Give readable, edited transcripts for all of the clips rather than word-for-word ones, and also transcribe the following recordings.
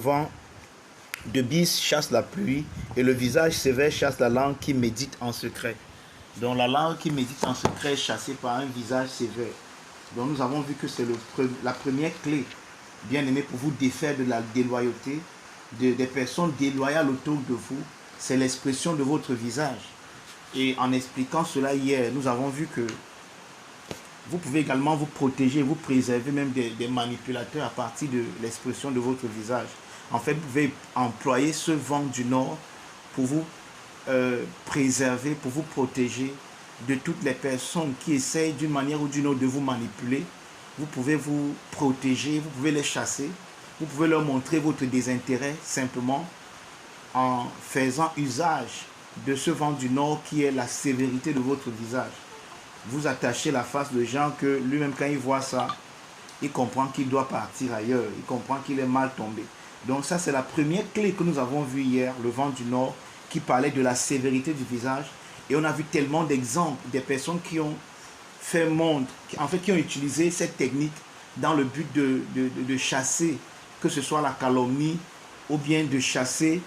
vent de bis chasse la pluie et le visage sévère chasse la langue qui médite en secret. Donc la langue qui médite en secret est chassée par un visage sévère. Donc nous avons vu que c'est la première clé, bien aimé, pour vous défaire de la déloyauté, des personnes déloyales autour de vous, c'est l'expression de votre visage. Et en expliquant cela hier, nous avons vu que vous pouvez également vous protéger, vous préserver même des manipulateurs à partir de l'expression de votre visage. En fait, vous pouvez employer ce vent du Nord pour vous préserver, pour vous protéger de toutes les personnes qui essayent d'une manière ou d'une autre de vous manipuler. Vous pouvez vous protéger, vous pouvez les chasser, vous pouvez leur montrer votre désintérêt simplement en faisant usage de ce vent du Nord qui est la sévérité de votre visage. Vous attachez la face de gens que lui-même quand il voit ça, il comprend qu'il doit partir ailleurs, il comprend qu'il est mal tombé. Donc ça c'est la première clé que nous avons vue hier, le vent du Nord, qui parlait de la sévérité du visage. Et on a vu tellement d'exemples des personnes qui ont fait montre, qui ont utilisé cette technique dans le but de chasser, que ce soit la calomnie ou bien de chasser,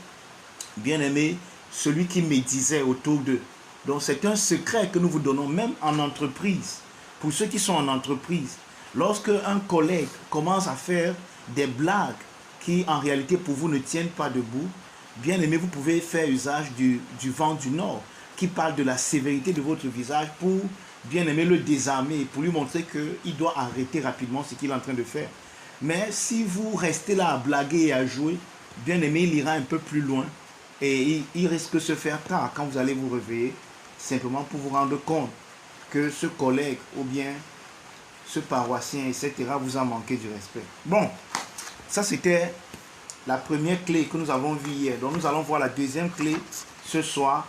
bien aimé, celui qui médisait autour d'eux. Donc c'est un secret que nous vous donnons même en entreprise. Pour ceux qui sont en entreprise, lorsque un collègue commence à faire des blagues qui en réalité pour vous ne tiennent pas debout, bien aimé, vous pouvez faire usage du vent du Nord qui parle de la sévérité de votre visage pour, bien aimé, le désarmer, pour lui montrer qu'il doit arrêter rapidement ce qu'il est en train de faire. Mais si vous restez là à blaguer et à jouer, bien aimé, il ira un peu plus loin et il risque de se faire tard quand vous allez vous réveiller, simplement pour vous rendre compte que ce collègue ou bien ce paroissien, etc., vous a manqué du respect. Bon, ça c'était la première clé que nous avons vue hier. Donc nous allons voir la deuxième clé ce soir.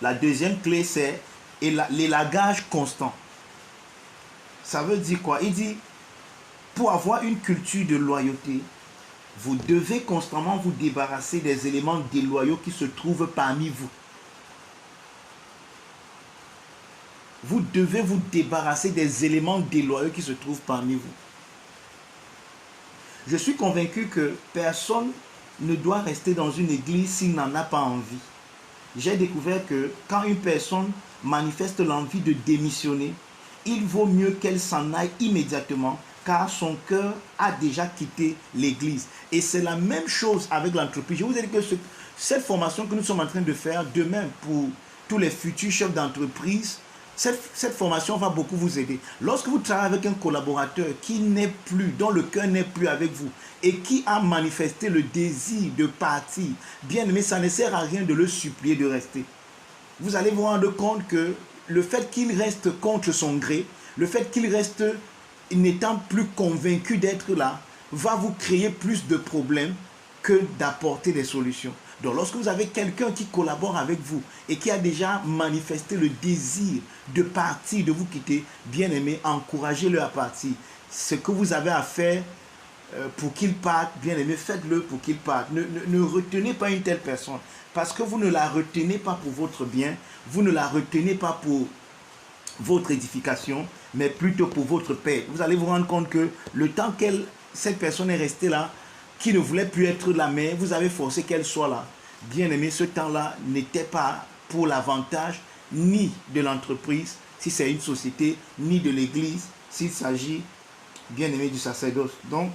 La deuxième clé c'est l'élagage constant. Ça veut dire quoi? Il dit, pour avoir une culture de loyauté, vous devez constamment vous débarrasser des éléments déloyaux qui se trouvent parmi vous. Vous devez vous débarrasser des éléments déloyaux qui se trouvent parmi vous. Je suis convaincu que personne ne doit rester dans une église s'il n'en a pas envie. J'ai découvert que quand une personne manifeste l'envie de démissionner, il vaut mieux qu'elle s'en aille immédiatement car son cœur a déjà quitté l'église. Et c'est la même chose avec l'entreprise. Je vous ai dit que cette formation que nous sommes en train de faire, demain pour tous les futurs chefs d'entreprise, cette formation va beaucoup vous aider. Lorsque vous travaillez avec un collaborateur qui n'est plus, dont le cœur n'est plus avec vous et qui a manifesté le désir de partir, bien aimé, ça ne sert à rien de le supplier de rester. Vous allez vous rendre compte que le fait qu'il reste contre son gré, le fait qu'il reste n'étant plus convaincu d'être là, va vous créer plus de problèmes que d'apporter des solutions. Donc lorsque vous avez quelqu'un qui collabore avec vous et qui a déjà manifesté le désir de partir, de vous quitter, bien aimé, encouragez-le à partir. Ce que vous avez à faire pour qu'il parte, bien aimé, faites-le pour qu'il parte. Ne retenez pas une telle personne parce que vous ne la retenez pas pour votre bien, vous ne la retenez pas pour votre édification, mais plutôt pour votre paix. Vous allez vous rendre compte que le temps cette personne est restée là, qui ne voulait plus être là, mais vous avez forcé qu'elle soit là. Bien aimé, ce temps-là n'était pas pour l'avantage ni de l'entreprise, si c'est une société, ni de l'église, s'il s'agit, bien aimé, du sacerdoce. Donc,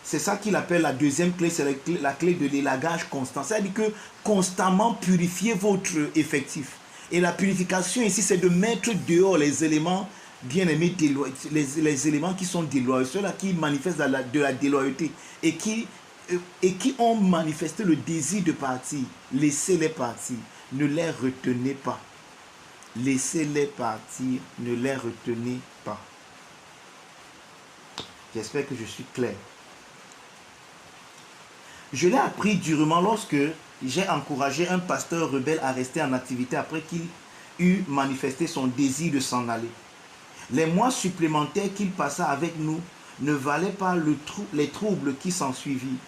c'est ça qu'il appelle la deuxième clé, c'est la clé de l'élagage constant. C'est-à-dire que constamment purifier votre effectif. Et la purification ici, c'est de mettre dehors les éléments bien aimés, les éléments qui sont déloyaux, ceux-là qui manifestent de la déloyauté et qui ont manifesté le désir de partir. Laissez-les partir, ne les retenez pas. Laissez-les partir, ne les retenez pas. J'espère que je suis clair. Je l'ai appris durement lorsque j'ai encouragé un pasteur rebelle à rester en activité après qu'il eut manifesté son désir de s'en aller. Les mois supplémentaires qu'il passa avec nous ne valaient pas les troubles qui s'en suivirent.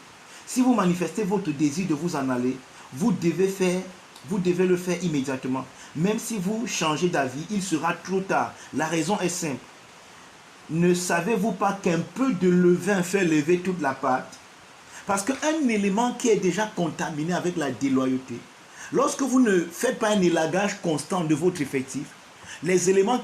Si vous manifestez votre désir de vous en aller, vous devez le faire immédiatement. Même si vous changez d'avis, il sera trop tard. La raison est simple. ne savez-vous pas qu'un peu de levain fait lever toute la pâte? Parce qu'un élément qui est déjà contaminé avec la déloyauté, lorsque vous ne faites pas un élagage constant de votre effectif, les éléments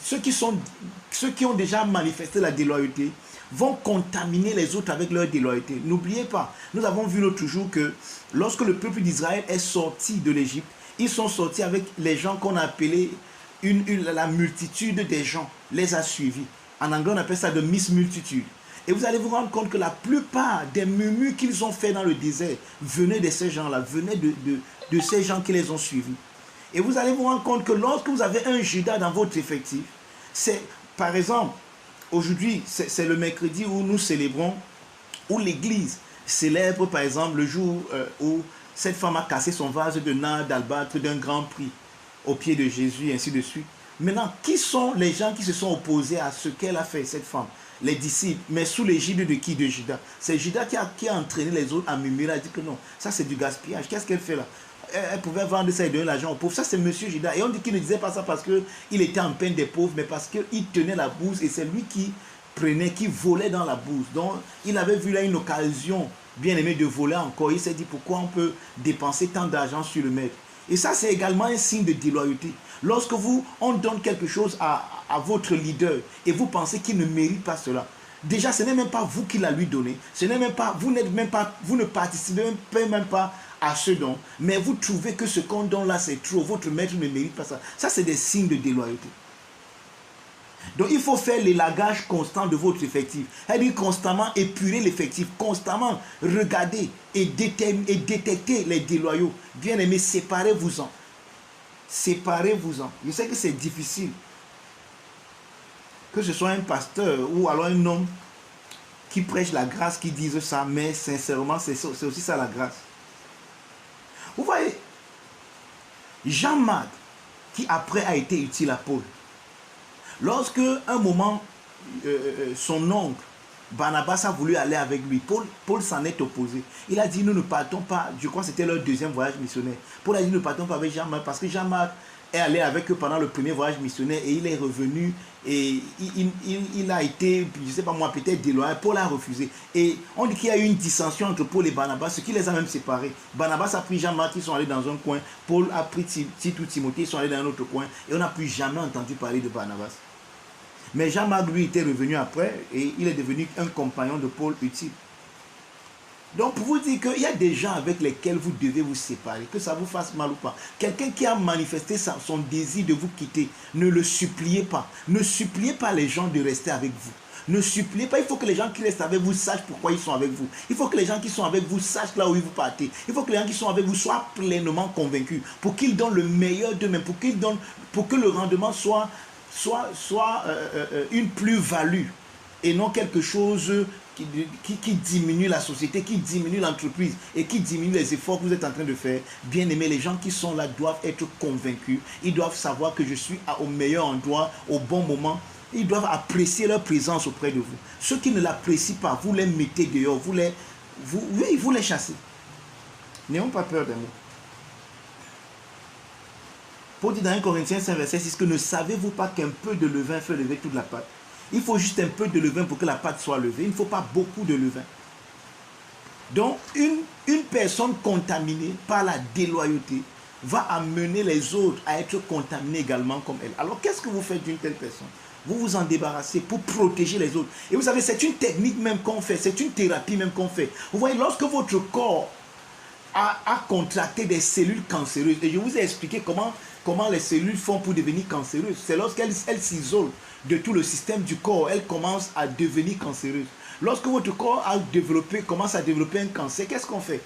ceux qui ont déjà manifesté la déloyauté vont contaminer les autres avec leur déloyauté. N'oubliez pas, nous avons vu l'autre jour que lorsque le peuple d'Israël est sorti de l'Égypte, ils sont sortis avec les gens qu'on a appelés la multitude des gens, les a suivis. En anglais, on appelle ça de multitude. Et vous allez vous rendre compte que la plupart des murmures qu'ils ont fait dans le désert venaient de ces gens-là, venaient de ces gens qui les ont suivis. Et vous allez vous rendre compte que lorsque vous avez un Judas dans votre effectif, c'est, par exemple, aujourd'hui, c'est le mercredi où nous célébrons, où l'Église célèbre, par exemple, le jour où cette femme a cassé son vase de nard d'albâtre d'un grand prix au pied de Jésus, et ainsi de suite. Maintenant, qui sont les gens qui se sont opposés à ce qu'elle a fait, cette femme? Les disciples, mais sous l'égide de qui? De Judas. C'est Judas qui a entraîné les autres à murmurer, a dit que non, ça c'est du gaspillage. Qu'est-ce qu'elle fait là? Elle pouvait vendre ça et donner l'argent aux pauvres. Ça c'est monsieur Judas. Et on dit qu'il ne disait pas ça parce qu'il était en peine des pauvres, mais parce qu'il tenait la bourse et c'est lui qui prenait, qui volait dans la bourse. Donc il avait vu là une occasion bien aimée de voler encore. Il s'est dit pourquoi on peut dépenser tant d'argent sur le maître. Et ça c'est également un signe de déloyauté. Lorsque on donne quelque chose à votre leader et vous pensez qu'il ne mérite pas cela, déjà ce n'est même pas vous qui l'a lui donné, ce n'est même pas, vous ne participez même pas à ce don, mais vous trouvez que ce qu'on donne là c'est trop, votre maître ne mérite pas ça. Ça c'est des signes de déloyauté. Donc il faut faire l'élagage constant de votre effectif. C'est-à-dire constamment épurer l'effectif, constamment regarder et détecter les déloyaux. Bien aimé, séparez-vous-en. Séparez-vous-en. Je sais que c'est difficile. Que ce soit un pasteur ou alors un homme qui prêche la grâce, qui dise ça, mais sincèrement, c'est aussi ça la grâce. Vous voyez, Jean-Marc, qui après a été utile à Paul, lorsque un moment, son oncle, Barnabas a voulu aller avec lui, Paul s'en est opposé. Il a dit, nous ne partons pas, je crois que c'était leur deuxième voyage missionnaire. Paul a dit, nous ne partons pas avec Jean-Marc, parce que Jean-Marc est allé avec eux pendant le premier voyage missionnaire et il est revenu et il a été, je ne sais pas moi, peut-être déloyal. Paul a refusé. Et on dit qu'il y a eu une dissension entre Paul et Barnabas, ce qui les a même séparés. Barnabas a pris Jean-Marc, ils sont allés dans un coin. Paul a pris Tite ou Timothée, ils sont allés dans un autre coin. Et on n'a plus jamais entendu parler de Barnabas. Mais Jean-Marc, lui, était revenu après et il est devenu un compagnon de Paul utile. Donc, pour vous dire qu'il y a des gens avec lesquels vous devez vous séparer, que ça vous fasse mal ou pas. Quelqu'un qui a manifesté son désir de vous quitter, ne le suppliez pas. Ne suppliez pas les gens de rester avec vous. Ne suppliez pas. Il faut que les gens qui restent avec vous sachent pourquoi ils sont avec vous. Il faut que les gens qui sont avec vous sachent là où vous partez. Il faut que les gens qui sont avec vous soient pleinement convaincus pour qu'ils donnent le meilleur d'eux-mêmes, pour que le rendement soit une plus-value et non quelque chose qui diminue la société, qui diminue l'entreprise et qui diminue les efforts que vous êtes en train de faire. Bien aimé, les gens qui sont là doivent être convaincus. Ils doivent savoir que je suis au meilleur endroit, au bon moment. Ils doivent apprécier leur présence auprès de vous. Ceux qui ne l'apprécient pas, vous les mettez dehors, vous les chassez. N'ayons pas peur des mots. Paul dit dans 1 Corinthiens 5, verset 6 que ne savez-vous pas qu'un peu de levain fait lever toute la pâte? Il faut juste un peu de levain pour que la pâte soit levée. Il ne faut pas beaucoup de levain. Donc, une personne contaminée par la déloyauté va amener les autres à être contaminés également comme elle. Alors, qu'est-ce que vous faites d'une telle personne? Vous vous en débarrassez pour protéger les autres. Et vous savez, c'est une technique même qu'on fait, c'est une thérapie même qu'on fait. Vous voyez, lorsque votre corps a contracté des cellules cancéreuses, et je vous ai expliqué comment les cellules font pour devenir cancéreuses. C'est lorsqu'elles s'isolent de tout le système du corps, elles commencent à devenir cancéreuses. Lorsque votre corps commence à développer un cancer, qu'est-ce qu'on fait?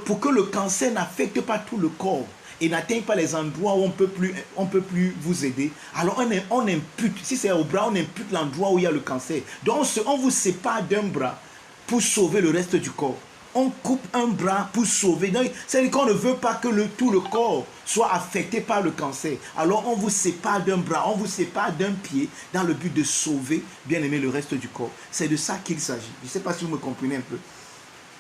Pour que le cancer n'affecte pas tout le corps et n'atteigne pas les endroits où on peut plus vous aider, alors on impute, si c'est au bras, on impute l'endroit où il y a le cancer. Donc on vous sépare d'un bras pour sauver le reste du corps. On coupe un bras pour sauver. C'est-à-dire qu'on ne veut pas que tout le corps soit affecté par le cancer. Alors on vous sépare d'un bras, on vous sépare d'un pied dans le but de sauver, bien aimé, le reste du corps. C'est de ça qu'il s'agit. Je ne sais pas si vous me comprenez un peu.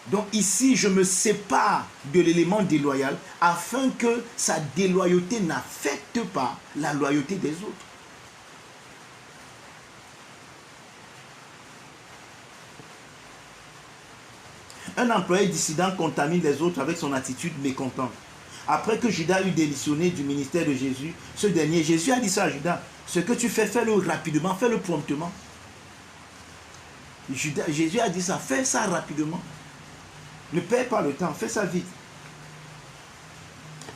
Donc ici, je me sépare de l'élément déloyal afin que sa déloyauté n'affecte pas la loyauté des autres. Un employé dissident contamine les autres avec son attitude mécontente. Après que Judas eut démissionné du ministère de Jésus, Jésus a dit ça à Judas, ce que tu fais, fais-le rapidement, fais-le promptement. Jésus a dit ça, fais ça rapidement. Ne perds pas le temps, fais ça vite.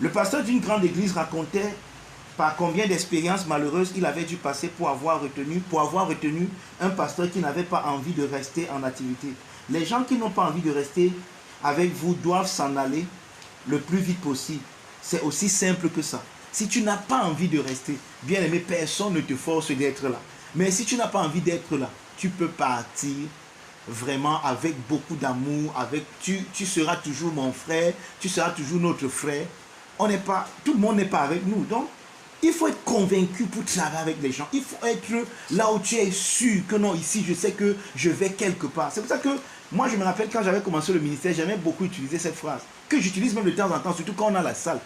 Le pasteur d'une grande église racontait par combien d'expériences malheureuses il avait dû passer pour avoir retenu un pasteur qui n'avait pas envie de rester en activité. Les gens qui n'ont pas envie de rester avec vous doivent s'en aller le plus vite possible. C'est aussi simple que ça. Si tu n'as pas envie de rester, bien aimé, personne ne te force d'être là. Mais si tu n'as pas envie d'être là, tu peux partir vraiment avec beaucoup d'amour, tu seras toujours mon frère, tu seras toujours notre frère. Tout le monde n'est pas avec nous. Donc, il faut être convaincu pour travailler avec les gens. Il faut être là où tu es sûr que non, ici, je sais que je vais quelque part. C'est pour ça que moi, je me rappelle quand j'avais commencé le ministère, j'aimais beaucoup utiliser cette phrase, que j'utilise même de temps en temps, surtout quand on a la salle.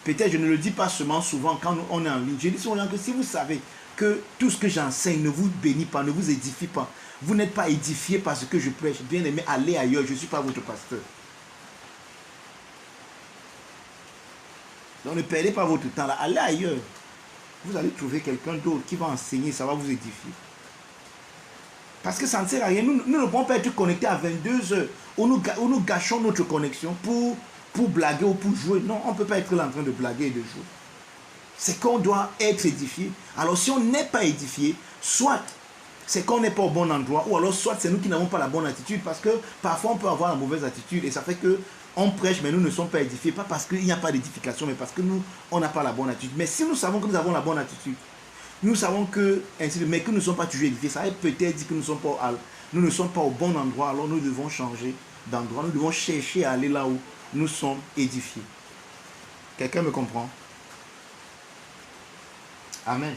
Peut-être je ne le dis pas seulement souvent quand on est en ligne. Je dis souvent que si vous savez que tout ce que j'enseigne ne vous bénit pas, ne vous édifie pas, vous n'êtes pas édifié par ce que je prêche, bien aimé, allez ailleurs, je ne suis pas votre pasteur. Donc ne perdez pas votre temps là, allez ailleurs. Vous allez trouver quelqu'un d'autre qui va enseigner, ça va vous édifier. Parce que ça ne sert à rien. Nous ne pouvons pas être connectés à 22 heures où nous gâchons notre connexion pour blaguer ou pour jouer. Non, on ne peut pas être là en train de blaguer et de jouer. C'est qu'on doit être édifié. Alors si on n'est pas édifié, soit c'est qu'on n'est pas au bon endroit, ou alors soit c'est nous qui n'avons pas la bonne attitude, parce que parfois on peut avoir la mauvaise attitude et ça fait que on prêche mais nous ne sommes pas édifiés, pas parce qu'il n'y a pas d'édification, mais parce que nous, on n'a pas la bonne attitude. Mais si nous savons que nous avons la bonne attitude, nous savons que, mais que nous ne sommes pas toujours édifiés, ça veut peut-être dire que nous ne sommes pas au bon endroit, alors nous devons changer d'endroit, nous devons chercher à aller là où nous sommes édifiés. Quelqu'un me comprend? Amen.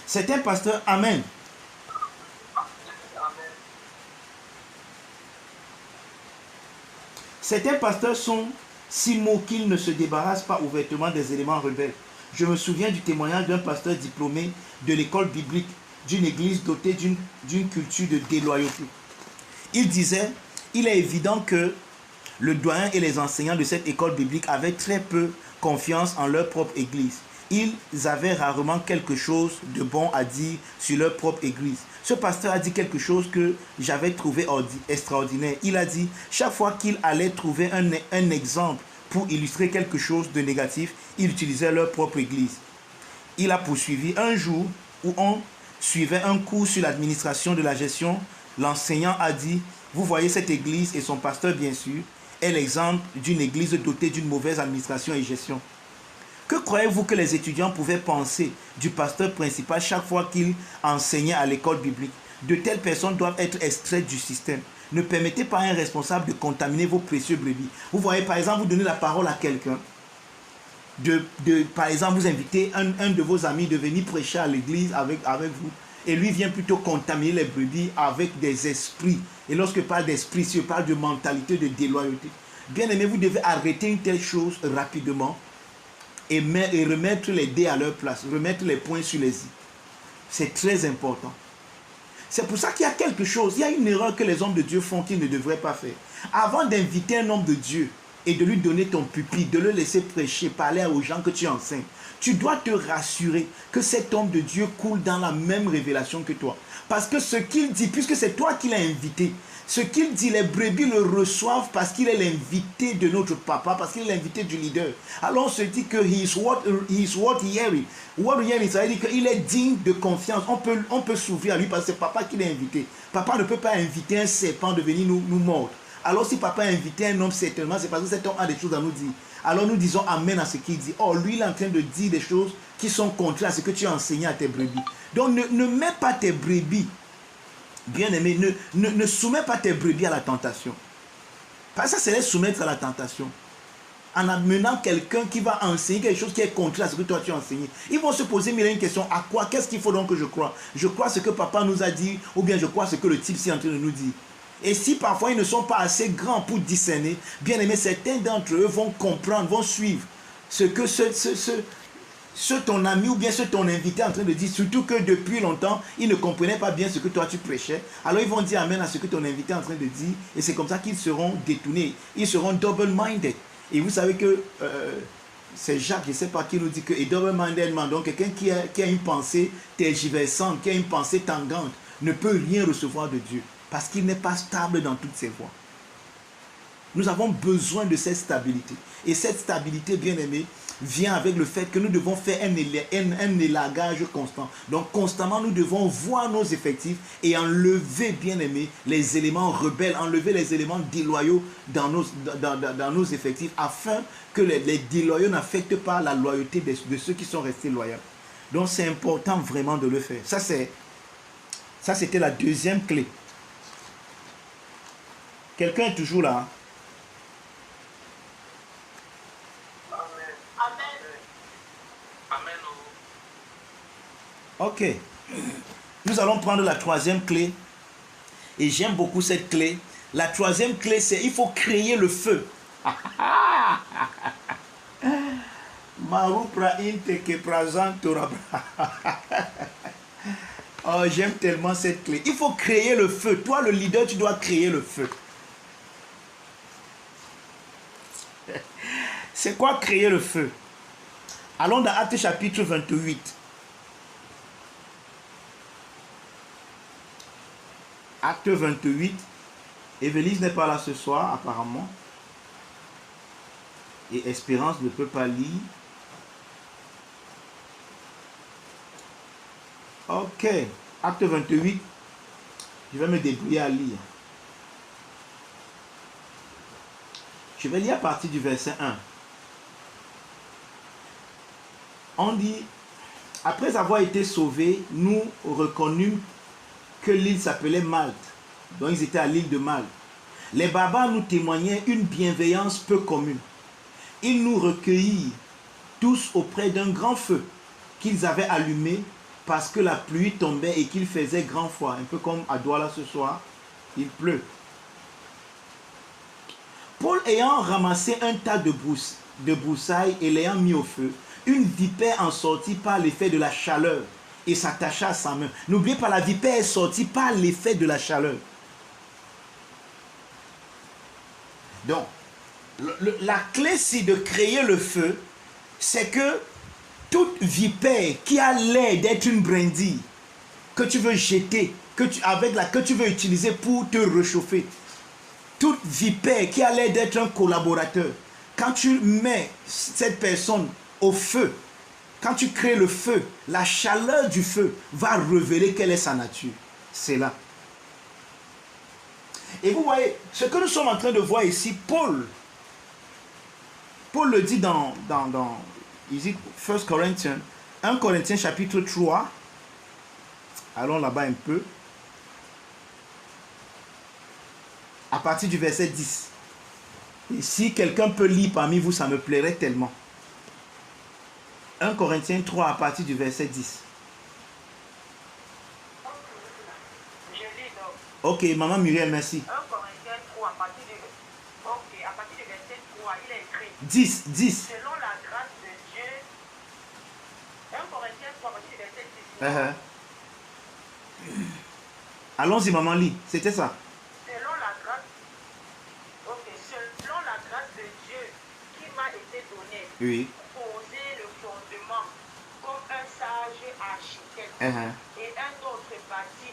Certains pasteurs, amen. Certains pasteurs sont si maux qu'ils ne se débarrassent pas ouvertement des éléments rebelles. Je me souviens du témoignage d'un pasteur diplômé de l'école biblique d'une église dotée d'une culture de déloyauté. Il disait, il est évident que le doyen et les enseignants de cette école biblique avaient très peu confiance en leur propre église. Ils avaient rarement quelque chose de bon à dire sur leur propre église. Ce pasteur a dit quelque chose que j'avais trouvé extraordinaire. Il a dit, chaque fois qu'il allait trouver un exemple pour illustrer quelque chose de négatif, il utilisait leur propre église. Il a poursuivi un jour où on suivait un cours sur l'administration de la gestion. L'enseignant a dit, vous voyez cette église et son pasteur bien sûr, est l'exemple d'une église dotée d'une mauvaise administration et gestion. Que croyez-vous que les étudiants pouvaient penser du pasteur principal chaque fois qu'il enseignait à l'école biblique? De telles personnes doivent être extraites du système. Ne permettez pas à un responsable de contaminer vos précieux brebis. Vous voyez, par exemple, vous donnez la parole à quelqu'un. Par exemple, vous invitez un de vos amis de venir prêcher à l'église avec vous. Et lui vient plutôt contaminer les brebis avec des esprits. Et lorsque je parle d'esprit, je parle de mentalité, de déloyauté. Bien aimé, vous devez arrêter une telle chose rapidement et remettre les dés à leur place, remettre les points sur les i. C'est très important. C'est pour ça qu'il y a quelque chose, il y a une erreur que les hommes de Dieu font qu'ils ne devraient pas faire. Avant d'inviter un homme de Dieu et de lui donner ton pupitre, de le laisser prêcher, parler aux gens que tu enseignes, tu dois te rassurer que cet homme de Dieu coule dans la même révélation que toi. Parce que ce qu'il dit, puisque c'est toi qui l'as invité, ce qu'il dit, les brebis le reçoivent parce qu'il est l'invité de notre papa, parce qu'il est l'invité du leader. Alors on se dit que he is what hearing. What hearing, ça veut dire qu'il est digne de confiance. On peut s'ouvrir à lui parce que c'est papa qui l'a invité. Papa ne peut pas inviter un serpent de venir nous mordre. Alors si papa a invité un homme, certainement, c'est parce que cet homme a des choses à nous dire. Alors nous disons amen à ce qu'il dit. Or, lui, il est en train de dire des choses qui sont contraires à ce que tu as enseigné à tes brebis. Donc ne mets pas tes brebis, bien aimé, ne soumets pas tes brebis à la tentation. Parce que ça, c'est les soumettre à la tentation. En amenant quelqu'un qui va enseigner quelque chose qui est contraire à ce que toi tu as enseigné. Ils vont se poser une question, à quoi? Qu'est-ce qu'il faut donc que je croie? Je crois ce que papa nous a dit, ou bien je crois ce que le type est en train de nous dire. Et si parfois ils ne sont pas assez grands pour discerner, bien aimé, certains d'entre eux vont comprendre, vont suivre ce que ce ton ami ou bien ce ton invité en train de dire, surtout que depuis longtemps, il ne comprenait pas bien ce que toi tu prêchais. Alors ils vont dire amen à ce que ton invité est en train de dire. Et c'est comme ça qu'ils seront détournés. Ils seront double-minded. Et vous savez que c'est Jacques, je ne sais pas qui nous dit que, et double-minded man, donc quelqu'un qui a une pensée tergiversante, qui a une pensée tangente, ne peut rien recevoir de Dieu. Parce qu'il n'est pas stable dans toutes ses voies. Nous avons besoin de cette stabilité. Et cette stabilité, bien aimé, vient avec le fait que nous devons faire un élagage constant. Donc constamment, nous devons voir nos effectifs et enlever, bien aimé, les éléments rebelles, enlever les éléments déloyaux dans nos effectifs afin que les déloyaux n'affectent pas la loyauté de ceux qui sont restés loyaux. Donc c'est important vraiment de le faire. Ça, c'était la deuxième clé. Quelqu'un est toujours là? Ok. Nous allons prendre la troisième clé. Et j'aime beaucoup cette clé. La troisième clé, c'est il faut créer le feu. Oh, j'aime tellement cette clé. Il faut créer le feu. Toi, le leader, tu dois créer le feu. C'est quoi créer le feu? Allons dans Actes chapitre 28. Acte 28. Évelise n'est pas là ce soir, apparemment. Et Espérance ne peut pas lire. Ok. Acte 28. Je vais me débrouiller à lire. Je vais lire à partir du verset 1. On dit, après avoir été sauvés, nous reconnûmes que l'île s'appelait Malte. Donc ils étaient à l'île de Malte. Les barbares nous témoignaient une bienveillance peu commune. Ils nous recueillirent tous auprès d'un grand feu qu'ils avaient allumé parce que la pluie tombait et qu'il faisait grand froid. Un peu comme à Douala ce soir, il pleut. Paul ayant ramassé un tas de broussailles et l'ayant mis au feu, une vipère en sortit par l'effet de la chaleur et s'attacha à sa main. N'oubliez pas, la vipère est sortie par l'effet de la chaleur. Donc, la clé, c'est de créer le feu, c'est que toute vipère qui a l'air d'être une brindille, que tu veux jeter, que tu veux utiliser pour te réchauffer, toute vipère qui a l'air d'être un collaborateur, quand tu mets cette personne au feu, quand tu crées le feu, la chaleur du feu va révéler quelle est sa nature. C'est là. Et vous voyez, ce que nous sommes en train de voir ici, Paul le dit dans 1 Corinthiens, 1 Corinthiens chapitre 3. Allons là-bas un peu. À partir du verset 10. Et si quelqu'un peut lire parmi vous, ça me plairait tellement. 1 Corinthiens 3 à partir du verset 10. Je lis donc. Ok, maman Muriel, merci. 1 Corinthiens 3 à partir du verset 3, il est écrit. 10. Selon la grâce de Dieu. 1 Corinthiens 3 à partir du verset 10. Allons-y, maman, lis. C'était ça. Selon la grâce de Dieu qui m'a été donnée. Oui. Poser le fondement comme un sage architecte. Et un autre bâti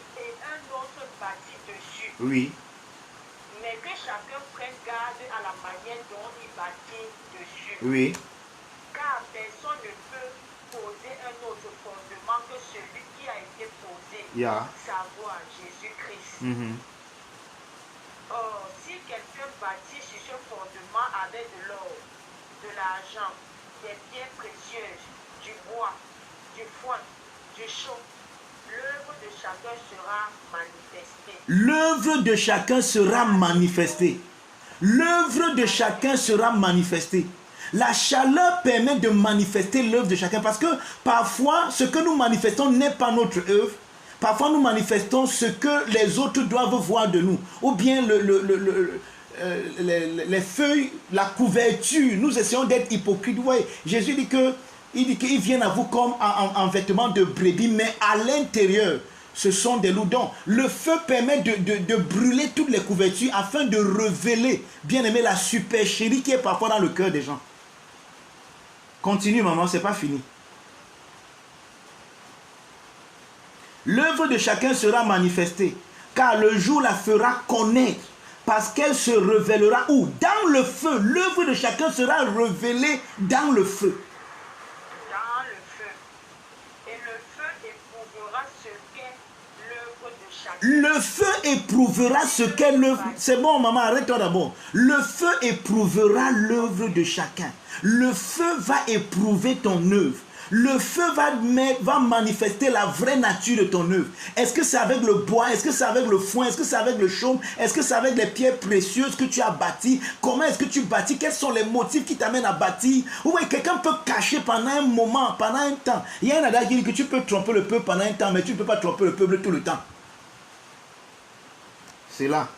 dessus. Oui. Mais que chacun prenne garde à la manière dont il bâtit dessus. Oui. Car personne ne peut poser un autre fondement que celui qui a été posé, savoir Jésus-Christ. Or, si quelqu'un bâtit sur ce fondement avec de l'or, de l'argent, des pierres précieuses, du bois, du foin, du chaux, l'œuvre de chacun sera manifestée. L'œuvre de chacun sera manifestée. L'œuvre de chacun sera manifestée. La chaleur permet de manifester l'œuvre de chacun parce que parfois, ce que nous manifestons n'est pas notre œuvre. Parfois, nous manifestons ce que les autres doivent voir de nous. Ou bien les feuilles, la couverture. Nous essayons d'être hypocrites. Vous voyez, Jésus dit que Il dit qu'ils viennent à vous comme en vêtements de brebis, mais à l'intérieur, ce sont des loups. Donc, le feu permet de brûler toutes les couvertures afin de révéler, bien aimé, la supercherie qui est parfois dans le cœur des gens. Continue, maman, c'est pas fini. L'œuvre de chacun sera manifestée, car le jour la fera connaître, parce qu'elle se révélera où? Dans le feu. L'œuvre de chacun sera révélée dans le feu. Dans le feu. Et le feu éprouvera ce qu'est l'œuvre de chacun. Le feu éprouvera ce qu'est l'œuvre. C'est bon, maman, arrête-toi d'abord. Le feu éprouvera l'œuvre de chacun. Le feu va éprouver ton œuvre. Le feu va manifester la vraie nature de ton œuvre. Est-ce que c'est avec le bois? Est-ce que c'est avec le foin? Est-ce que c'est avec le chaume? Est-ce que c'est avec les pierres précieuses que tu as bâti? Comment est-ce que tu bâtis? Quels sont les motifs qui t'amènent à bâtir? Oui, quelqu'un peut cacher pendant un moment, pendant un temps. Il y a un adage qui dit que tu peux tromper le peuple pendant un temps, mais tu ne peux pas tromper le peuple tout le temps. C'est là.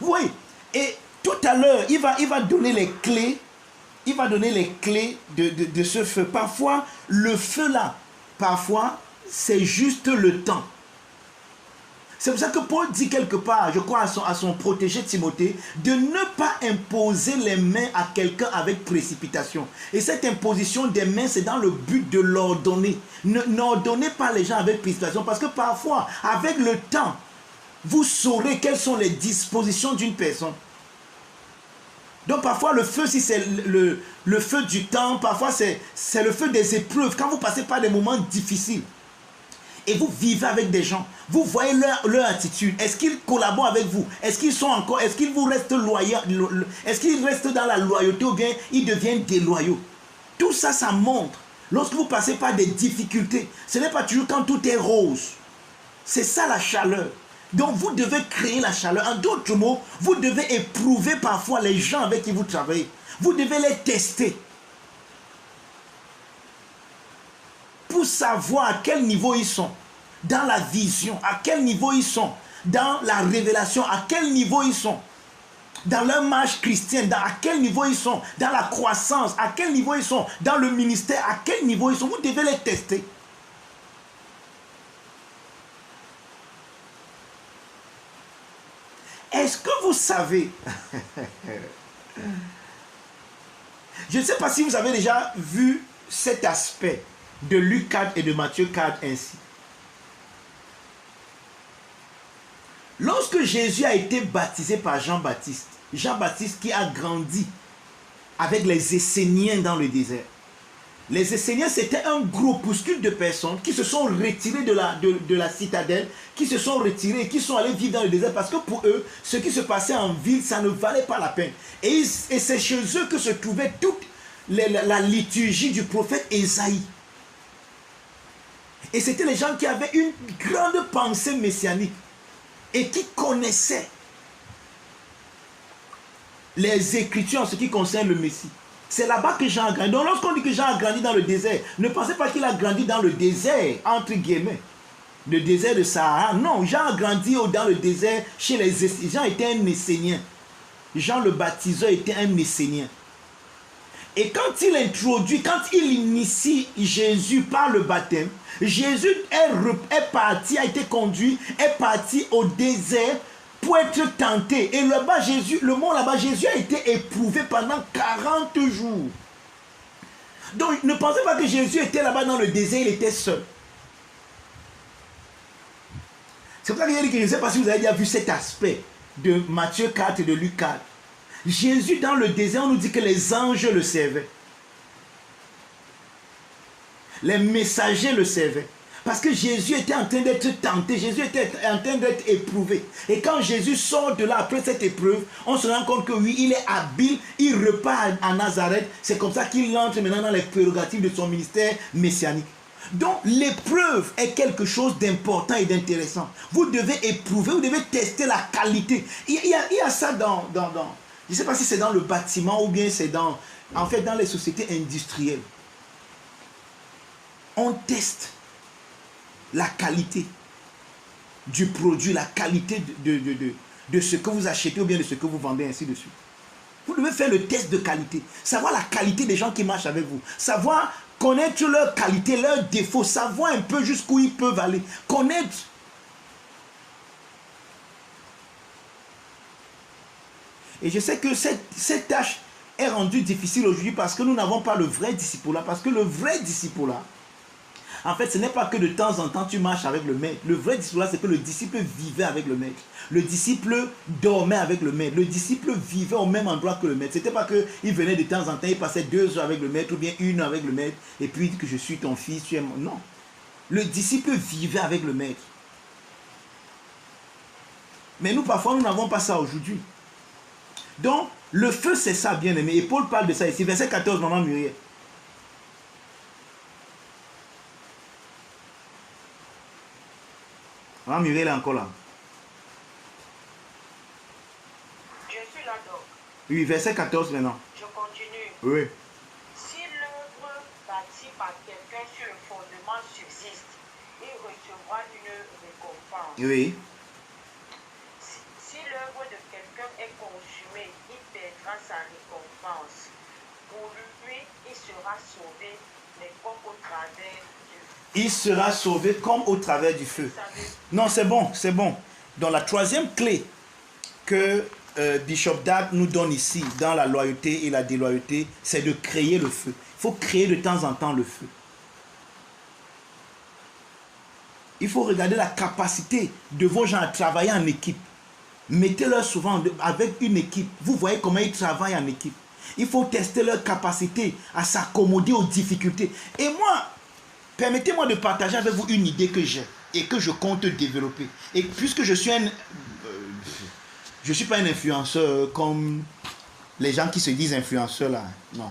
Oui, et tout à l'heure, il va donner les clés. Il va donner les clés de ce feu. Parfois, le feu là, parfois, c'est juste le temps. C'est pour ça que Paul dit quelque part, je crois à son protégé Timothée, de ne pas imposer les mains à quelqu'un avec précipitation. Et cette imposition des mains, c'est dans le but de l'ordonner. N'ordonnez pas les gens avec précipitation, parce que parfois, avec le temps, vous saurez quelles sont les dispositions d'une personne. Donc parfois le feu, si c'est le feu du temps, parfois c'est le feu des épreuves. Quand vous passez par des moments difficiles et vous vivez avec des gens, vous voyez leur attitude. Est-ce qu'ils collaborent avec vous? Est-ce qu'ils sont encore, est-ce qu'ils vous restent loyaux? Est-ce qu'ils restent dans la loyauté ou bien ils deviennent déloyaux? Tout ça, ça montre. Lorsque vous passez par des difficultés, ce n'est pas toujours quand tout est rose. C'est ça la chaleur. Donc vous devez créer la chaleur. En d'autres mots, vous devez éprouver parfois les gens avec qui vous travaillez. Vous devez les tester. Pour savoir à quel niveau ils sont. Dans la vision, à quel niveau ils sont. Dans la révélation, à quel niveau ils sont. Dans leur marche chrétienne, à quel niveau ils sont. Dans la croissance, à quel niveau ils sont. Dans le ministère, à quel niveau ils sont. Vous devez les tester. Est-ce que vous savez, je ne sais pas si vous avez déjà vu cet aspect de Luc 4 et de Matthieu 4 ainsi. Lorsque Jésus a été baptisé par Jean-Baptiste, Jean-Baptiste qui a grandi avec les Esséniens dans le désert. Les Esséniens, c'était un groupuscule de personnes qui se sont retirées de la citadelle, qui se sont retirées et qui sont allés vivre dans le désert parce que pour eux, ce qui se passait en ville, ça ne valait pas la peine. Et c'est chez eux que se trouvait toute la liturgie du prophète Ésaïe. Et c'était les gens qui avaient une grande pensée messianique et qui connaissaient les Écritures en ce qui concerne le Messie. C'est là-bas que Jean a grandi. Donc lorsqu'on dit que Jean a grandi dans le désert, ne pensez pas qu'il a grandi dans le désert, entre guillemets. Le désert de Sahara. Non, Jean a grandi dans le désert chez les Esséniens. Jean était un Essénien. Jean le baptiseur était un Essénien. Et quand il introduit, quand il initie Jésus par le baptême, Jésus est parti, a été conduit, est parti au désert pour être tenté. Et là-bas, le mot là-bas, Jésus a été éprouvé pendant 40 jours. Donc, ne pensez pas que Jésus était là-bas dans le désert, il était seul. C'est pour ça que j'ai dit que je ne sais pas si vous avez déjà vu cet aspect de Matthieu 4 et de Luc 4. Jésus dans le désert, on nous dit que les anges le servaient. Les messagers le servaient. Parce que Jésus était en train d'être tenté, Jésus était en train d'être éprouvé. Et quand Jésus sort de là après cette épreuve, on se rend compte que oui, il est habile, il repart à Nazareth. C'est comme ça qu'il entre maintenant dans les prérogatives de son ministère messianique. Donc l'épreuve est quelque chose d'important et d'intéressant. Vous devez éprouver, vous devez tester la qualité. Il y a ça dans je ne sais pas si c'est dans le bâtiment ou bien c'est dans les sociétés industrielles. On teste la qualité du produit, la qualité de ce que vous achetez ou bien de ce que vous vendez, ainsi de suite. Vous devez faire le test de qualité. Savoir la qualité des gens qui marchent avec vous. Savoir connaître leurs qualités, leurs défauts. Savoir un peu jusqu'où ils peuvent aller. Connaître. Et je sais que cette tâche est rendue difficile aujourd'hui parce que nous n'avons pas le vrai disciple-là. Parce que le vrai disciple-là, en fait, ce n'est pas que de temps en temps tu marches avec le maître. Le vrai disciple, c'est que le disciple vivait avec le maître. Le disciple dormait avec le maître. Le disciple vivait au même endroit que le maître. Ce n'était pas qu'il venait de temps en temps, il passait 2 heures avec le maître ou bien 1 heure avec le maître et puis il dit que je suis ton fils, tu es mon... Non. Le disciple vivait avec le maître. Mais nous, parfois, nous n'avons pas ça aujourd'hui. Donc, le feu, c'est ça, bien aimé. Et Paul parle de ça ici. Verset 14, maman Muriel. Maman Muriel est encore là. Je suis là donc. Oui, verset 14 maintenant. Je continue. Oui. Si l'œuvre bâtie par quelqu'un sur le fondement subsiste, il recevra une récompense. Oui. Si l'œuvre de quelqu'un est consumée, il perdra sa récompense. Pour lui, il sera sauvé, mais comme au travers du feu. Il sera sauvé comme au travers du feu. Non, c'est bon, c'est bon. Donc la troisième clé que Bishop Dag nous donne ici, dans la loyauté et la déloyauté, c'est de créer le feu. Il faut créer de temps en temps le feu. Il faut regarder la capacité de vos gens à travailler en équipe. Mettez-leur souvent avec une équipe. Vous voyez comment ils travaillent en équipe. Il faut tester leur capacité à s'accommoder aux difficultés. Et moi, permettez-moi de partager avec vous une idée que j'ai et que je compte développer. Et puisque je suis je ne suis pas un influenceur comme les gens qui se disent influenceurs là. Non.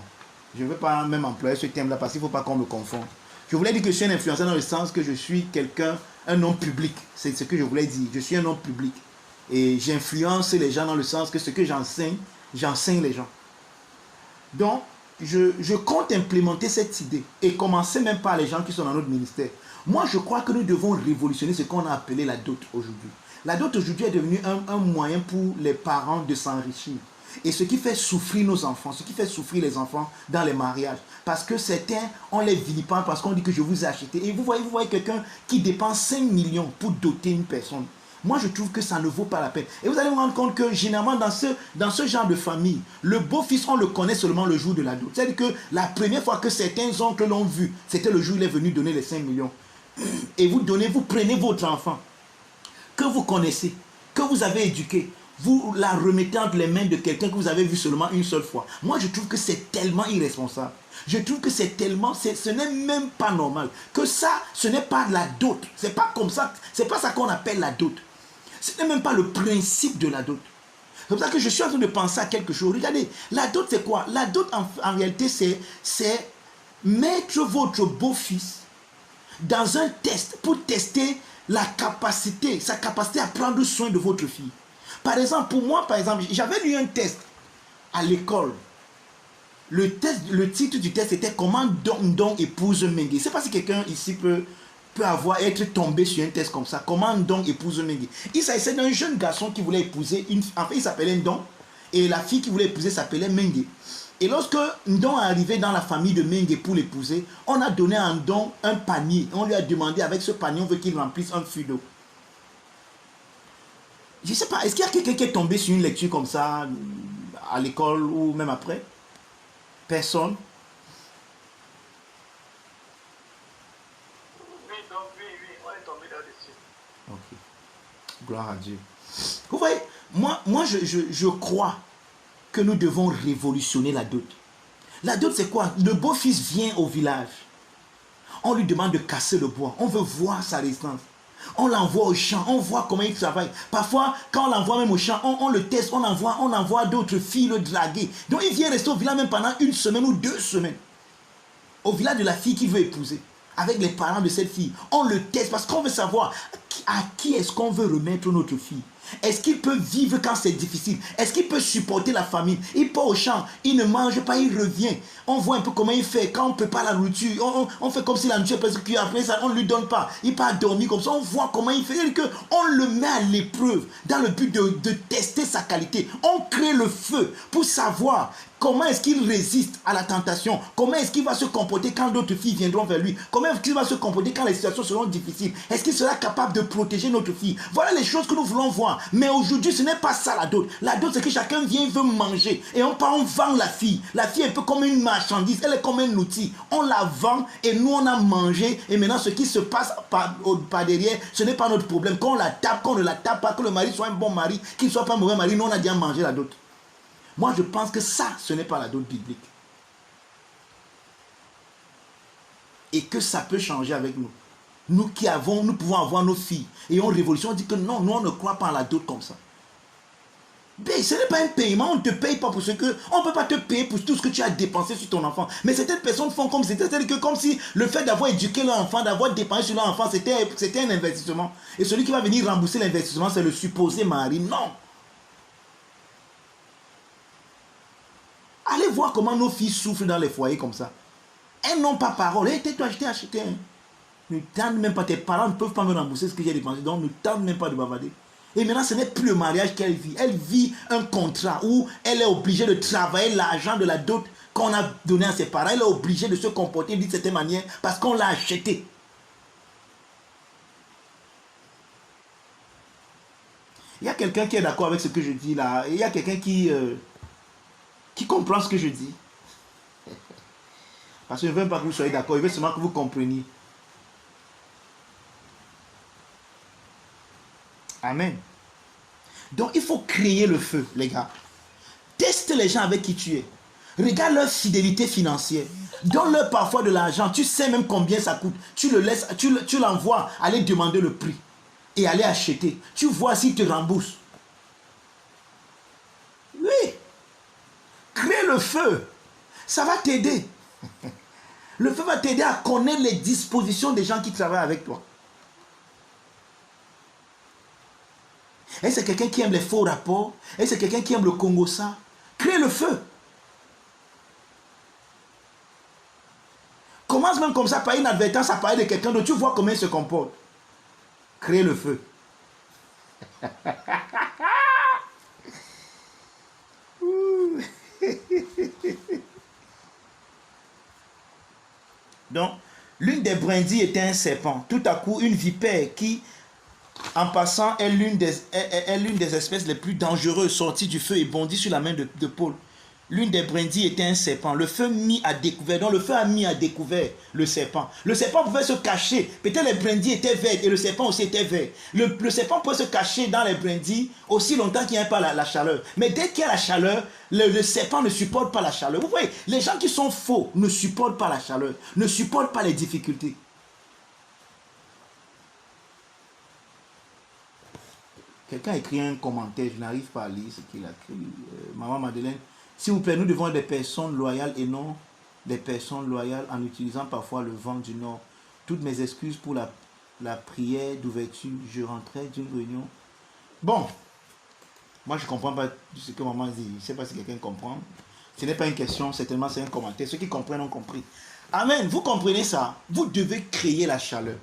Je ne veux pas même employer ce terme-là parce qu'il ne faut pas qu'on me confonde. Je voulais dire que je suis un influenceur dans le sens que je suis quelqu'un, un homme public. C'est ce que je voulais dire. Je suis un homme public. Et j'influence les gens dans le sens que ce que j'enseigne, j'enseigne les gens. Donc, je compte implémenter cette idée et commencer même par les gens qui sont dans notre ministère. Moi, je crois que nous devons révolutionner ce qu'on a appelé la dot aujourd'hui. La dot aujourd'hui est devenue un moyen pour les parents de s'enrichir. Et ce qui fait souffrir nos enfants, ce qui fait souffrir les enfants dans les mariages. Parce que certains, on les vilipende parce qu'on dit que je vous ai acheté. Et vous voyez quelqu'un qui dépense 5 millions pour doter une personne. Moi, je trouve que ça ne vaut pas la peine. Et vous allez vous rendre compte que généralement, dans ce genre de famille, le beau-fils, on le connaît seulement le jour de la dot. C'est-à-dire que la première fois que certains oncles l'ont vu, c'était le jour où il est venu donner les 5 millions. Et vous prenez votre enfant, que vous connaissez, que vous avez éduqué, vous la remettez entre les mains de quelqu'un que vous avez vu seulement une seule fois. Moi, je trouve que c'est tellement irresponsable. Je trouve que c'est tellement, ce n'est même pas normal. Que ça, ce n'est pas la dot. C'est pas comme ça, c'est pas ça qu'on appelle la dot. Ce n'est même pas le principe de la dot. C'est pour ça que je suis en train de penser à quelque chose. Regardez, la dot c'est quoi? La dot en réalité c'est mettre votre beau-fils dans un test pour tester la capacité, sa capacité à prendre soin de votre fille. Par exemple, pour moi, j'avais lu un test à l'école. Le titre du test était comment Ndong épouse Mengue. Je ne sais pas si quelqu'un ici peut être tombé sur un test comme ça. Comment Ndong épouse Mengue. Il s'agissait d'un jeune garçon qui voulait épouser en fait, il s'appelait Ndong. Et la fille qui voulait épouser s'appelait Mengue. Et lorsque Ndong est arrivé dans la famille de Mengue pour l'épouser, on a donné à Ndong un panier. On lui a demandé avec ce panier, on veut qu'il remplisse un fût d'eau. Je ne sais pas, est-ce qu'il y a quelqu'un qui est tombé sur une lecture comme ça à l'école ou même après? Personne? Oui, on est tombé là-dessus. Ok. Gloire à Dieu. Vous voyez, moi je crois que nous devons révolutionner la dot. La dot, c'est quoi? Le beau-fils vient au village. On lui demande de casser le bois. On veut voir sa résistance. On l'envoie au champ, on voit comment il travaille. Parfois, quand on l'envoie même au champ, on le teste, on envoie d'autres filles le draguer. Donc il vient rester au village même pendant 1 semaine ou 2 semaines. Au village de la fille qu'il veut épouser, avec les parents de cette fille. On le teste parce qu'on veut savoir À qui est-ce qu'on veut remettre notre fille? Est-ce qu'il peut vivre quand c'est difficile? Est-ce qu'il peut supporter la famine? Il part au champ, il ne mange pas, il revient. On voit un peu comment il fait. Quand on ne peut pas la nourriture, on fait comme si la nourriture est presque cuite. Après ça, on ne lui donne pas. Il part dormir comme ça. On voit comment il fait. C'est-à-dire qu'on le met à l'épreuve dans le but de tester sa qualité. On crée le feu pour savoir comment est-ce qu'il résiste à la tentation. Comment est-ce qu'il va se comporter quand d'autres filles viendront vers lui. Comment est-ce qu'il va se comporter quand les situations seront difficiles. Est-ce qu'il sera capable de protéger notre fille? Voilà les choses que nous voulons voir. Mais aujourd'hui, ce n'est pas ça la dot. La dot, c'est que chacun vient, veut manger. Et on vend la fille. La fille est un peu comme une marchandise. Elle est comme un outil. On la vend et nous, on a mangé. Et maintenant, ce qui se passe par derrière, ce n'est pas notre problème. Qu'on la tape, qu'on ne la tape pas, que le mari soit un bon mari, qu'il ne soit pas un mauvais mari, nous, on a déjà mangé la dot. Moi, je pense que ça, ce n'est pas la dot biblique. Et que ça peut changer avec nous. Nous pouvons avoir nos filles. Et en révolution, on dit que non, nous, on ne croit pas à la dot comme ça. Mais ce n'est pas un paiement, on ne te paye pas pour ce que... On ne peut pas te payer pour tout ce que tu as dépensé sur ton enfant. Mais certaines personnes font comme si... C'est-à-dire que comme si le fait d'avoir éduqué leur enfant, d'avoir dépensé sur leur enfant, c'était un investissement. Et celui qui va venir rembourser l'investissement, c'est le supposé mari. Non. Allez voir comment nos filles souffrent dans les foyers comme ça. Elles n'ont pas parole. Hey, tais-toi, je t'ai acheté. Ne tente même pas, tes parents ne peuvent pas me rembourser ce que j'ai dépensé. Donc ne tente même pas de bavarder. Et maintenant, ce n'est plus le mariage qu'elle vit. Elle vit un contrat où elle est obligée de travailler l'argent de la dot qu'on a donné à ses parents. Elle est obligée de se comporter d'une certaine manière parce qu'on l'a acheté. Il y a quelqu'un qui est d'accord avec ce que je dis là. Il y a quelqu'un qui comprend ce que je dis. Parce que je ne veux pas que vous soyez d'accord. Je veux seulement que vous compreniez. Amen. Donc il faut créer le feu, les gars. Teste les gens avec qui tu es. Regarde leur fidélité financière. Donne-leur parfois de l'argent. Tu sais même combien ça coûte. Tu le laisses, tu l'envoies aller demander le prix. Et aller acheter. Tu vois s'il te rembourse. Oui. Crée le feu. Ça va t'aider. Le feu va t'aider à connaître les dispositions des gens qui travaillent avec toi. Et c'est quelqu'un qui aime les faux rapports. Et c'est quelqu'un qui aime le Congo ça. Crée le feu. Commence même comme ça par inadvertance à parler de quelqu'un dont tu vois comment il se comporte. Crée le feu. Donc, l'une des brindilles était un serpent. Tout à coup, une vipère qui, en passant, est l'une des espèces les plus dangereuses sortie du feu et bondit sur la main de Paul. L'une des brindilles était un serpent. Le feu mis à découvert. Donc le feu a mis à découvert le serpent. Le serpent pouvait se cacher. Peut-être les brindilles étaient vertes et le serpent aussi était vert. Le serpent peut se cacher dans les brindilles aussi longtemps qu'il n'y a pas la chaleur. Mais dès qu'il y a la chaleur, le serpent ne supporte pas la chaleur. Vous voyez, les gens qui sont faux ne supportent pas la chaleur, ne supportent pas les difficultés. Quelqu'un a écrit un commentaire, je n'arrive pas à lire ce qu'il a écrit. Maman Madeleine. S'il vous plaît, nous devons être des personnes loyales et non des personnes loyales en utilisant parfois le vent du Nord. Toutes mes excuses pour la prière d'ouverture. Je rentrais d'une réunion. Bon, moi je ne comprends pas ce que maman dit. Je ne sais pas si quelqu'un comprend. Ce n'est pas une question, certainement c'est un commentaire. Ceux qui comprennent ont compris. Amen, vous comprenez ça? Vous devez créer la chaleur.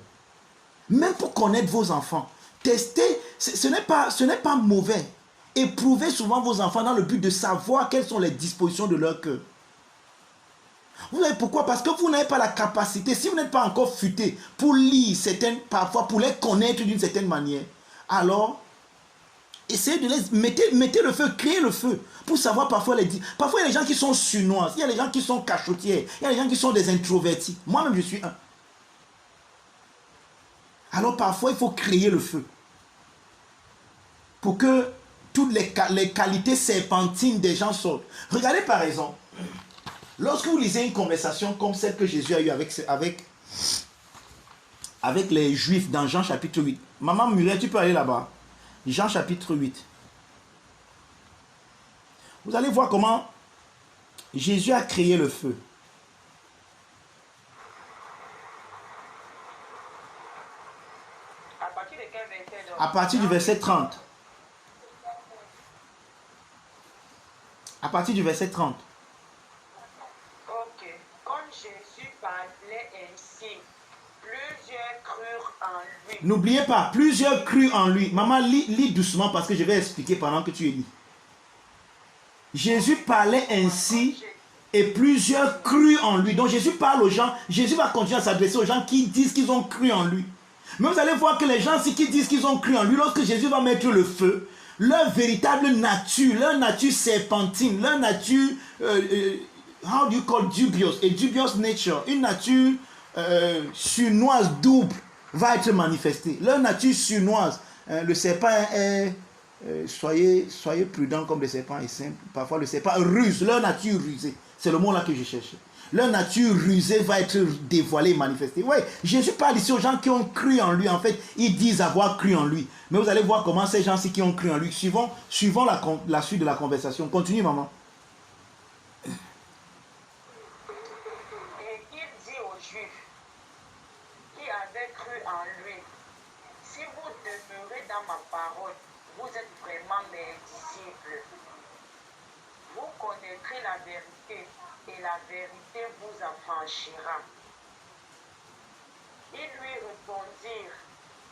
Même pour connaître vos enfants. Tester, ce n'est pas mauvais. Éprouvez souvent vos enfants dans le but de savoir quelles sont les dispositions de leur cœur. Vous savez pourquoi? Parce que vous n'avez pas la capacité, si vous n'êtes pas encore futé pour lire parfois pour les connaître d'une certaine manière, alors essayez de les mettez le feu, créez le feu pour savoir parfois parfois il y a des gens qui sont surnois, il y a des gens qui sont cachotières, il y a des gens qui sont des introvertis. Moi-même je suis un. Alors parfois il faut créer le feu pour que toutes les qualités serpentines des gens sortent. Regardez par exemple, lorsque vous lisez une conversation comme celle que Jésus a eue avec les Juifs dans Jean chapitre 8. Maman Muller, tu peux aller là-bas. Jean chapitre 8. Vous allez voir comment Jésus a créé le feu. À partir de quel À partir du verset 30. À partir du verset 30. Ok. Comme Jésus parlait ainsi, plusieurs crurent en lui. N'oubliez pas, plusieurs crurent en lui. Maman, lis doucement parce que je vais expliquer pendant que tu lis. Jésus parlait ainsi et plusieurs crurent en lui. Donc Jésus parle aux gens. Jésus va continuer à s'adresser aux gens qui disent qu'ils ont cru en lui. Mais vous allez voir que les gens qui disent qu'ils ont cru en lui, lorsque Jésus va mettre le feu, leur véritable nature, leur nature serpentine, leur nature, how do you call dubious, a dubious nature, une nature surnoise, double, va être manifestée. Leur nature surnoise, le serpent est, soyez prudents comme le serpent est simple. Parfois le serpent ruse, leur nature rusée. C'est le mot là que je cherche. Leur nature rusée va être dévoilée et manifestée. Oui, Jésus parle ici aux gens qui ont cru en lui. En fait, ils disent avoir cru en lui. Mais vous allez voir comment ces gens-ci qui ont cru en lui, suivons la suite de la conversation. Continue, maman. Et il dit aux Juifs qui avaient cru en lui, si vous demeurez dans ma parole, vous êtes vraiment mes disciples. Vous connaîtrez la vérité et la vérité vous affranchira. Ils lui répondirent,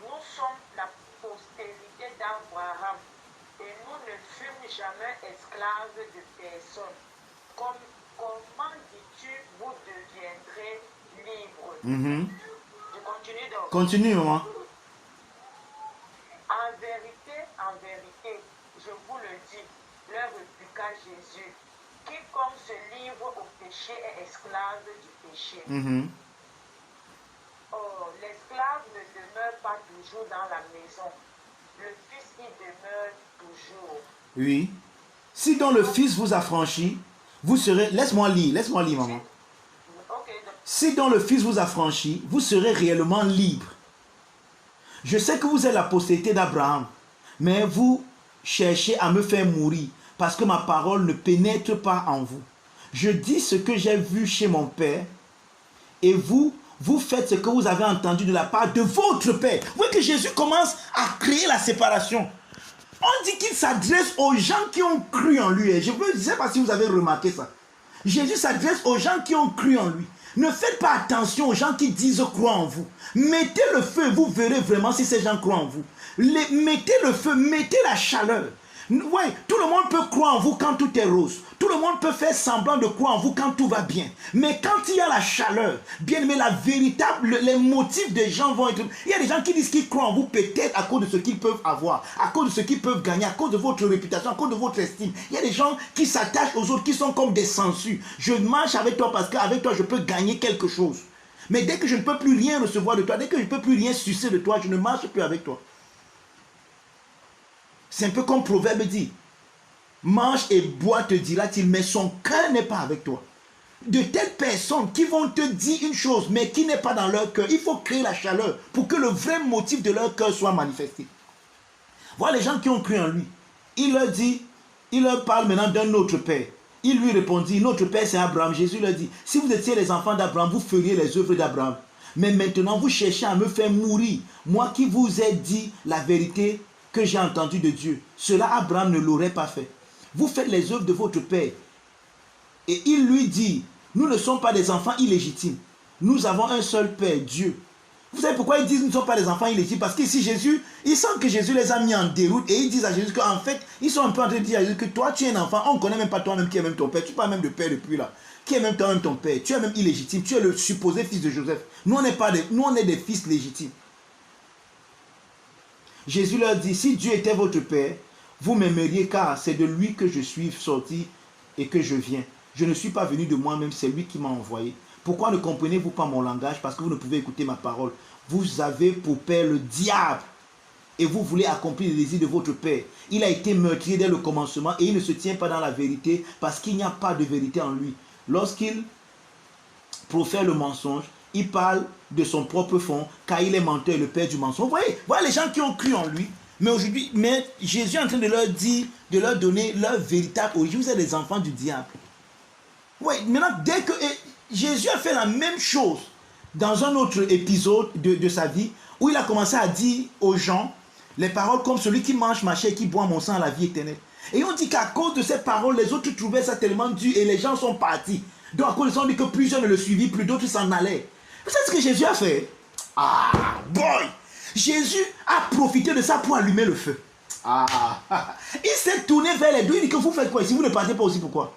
nous sommes la postérité d'Abraham et nous ne fûmes jamais esclaves de personne. Comment dis-tu, vous deviendrez libres? Je continue donc. Continue, maman. En vérité, je vous le dis, leur répliqua Jésus, quiconque se livre au péché est esclave du péché. Or, l'esclave ne demeure pas toujours dans la maison. Le Fils y demeure toujours. Oui. Si donc le Fils vous affranchit, vous serez... Laisse-moi lire, maman. Si donc le Fils vous affranchit, vous serez réellement libre. Je sais que vous êtes la postérité d'Abraham, mais vous cherchez à me faire mourir parce que ma parole ne pénètre pas en vous. Je dis ce que j'ai vu chez mon Père et vous faites ce que vous avez entendu de la part de votre Père. Vous voyez que Jésus commence à créer la séparation. On dit qu'il s'adresse aux gens qui ont cru en lui. Je ne sais pas si vous avez remarqué ça. Jésus s'adresse aux gens qui ont cru en lui. Ne faites pas attention aux gens qui disent croire en vous. Mettez le feu, vous verrez vraiment si ces gens croient en vous. Mettez le feu, mettez la chaleur. Oui, tout le monde peut croire en vous quand tout est rose. Tout le monde peut faire semblant de croire en vous quand tout va bien. Mais quand il y a la chaleur, bien aimé, la véritable, les motifs des gens vont être... Il y a des gens qui disent qu'ils croient en vous peut-être à cause de ce qu'ils peuvent avoir, à cause de ce qu'ils peuvent gagner, à cause de votre réputation, à cause de votre estime. Il y a des gens qui s'attachent aux autres, qui sont comme des sangsues. Je marche avec toi parce qu'avec toi, je peux gagner quelque chose. Mais dès que je ne peux plus rien recevoir de toi, dès que je ne peux plus rien sucer de toi, je ne marche plus avec toi. C'est un peu comme Proverbe dit. Mange et bois te dira-t-il, mais son cœur n'est pas avec toi. De telles personnes qui vont te dire une chose, mais qui n'est pas dans leur cœur, il faut créer la chaleur pour que le vrai motif de leur cœur soit manifesté. Voilà les gens qui ont cru en lui. Il leur parle maintenant d'un autre père. Il lui répondit, notre père c'est Abraham. Jésus leur dit, si vous étiez les enfants d'Abraham, vous feriez les œuvres d'Abraham. Mais maintenant vous cherchez à me faire mourir. Moi qui vous ai dit la vérité que j'ai entendue de Dieu. Cela Abraham ne l'aurait pas fait. Vous faites les œuvres de votre père. Et il lui dit, nous ne sommes pas des enfants illégitimes. Nous avons un seul père, Dieu. Vous savez pourquoi ils disent nous ne sommes pas des enfants illégitimes? Parce qu'ici Jésus, ils sentent que Jésus les a mis en déroute et ils disent à Jésus qu'en fait, ils sont un peu en train de dire à Jésus que toi tu es un enfant, on ne connaît même pas toi-même qui est même ton père, tu parles même de père depuis là. Qui est même toi-même ton père, tu es même illégitime, tu es le supposé fils de Joseph. Nous on est des fils légitimes. Jésus leur dit, si Dieu était votre père, vous m'aimeriez car c'est de lui que je suis sorti et que je viens. Je ne suis pas venu de moi-même, c'est lui qui m'a envoyé. Pourquoi ne comprenez-vous pas mon langage? Parce que vous ne pouvez écouter ma parole. Vous avez pour père le diable et vous voulez accomplir les désirs de votre père. Il a été meurtrier dès le commencement et il ne se tient pas dans la vérité parce qu'il n'y a pas de vérité en lui. Lorsqu'il profère le mensonge, il parle de son propre fond car il est menteur et le père du mensonge. Vous voyez, voilà les gens qui ont cru en lui. Mais aujourd'hui, Jésus est en train de leur dire, de leur donner leur véritable origine. Vous êtes des enfants du diable. Oui, maintenant, dès que Jésus a fait la même chose dans un autre épisode de sa vie, où il a commencé à dire aux gens Les paroles comme celui qui mange ma chair et qui boit mon sang à la vie éternelle. Et on dit qu'à cause de ces paroles, les autres trouvaient ça tellement dur et les gens sont partis. Donc à cause de ça, on dit que plusieurs ne le suivirent plus, d'autres s'en allaient. Vous savez ce que Jésus a fait? Ah, boy! Jésus a profité de ça pour allumer le feu. Ah, il s'est tourné vers les deux. Il dit que vous faites quoi ici? Vous ne partez pas aussi, pourquoi?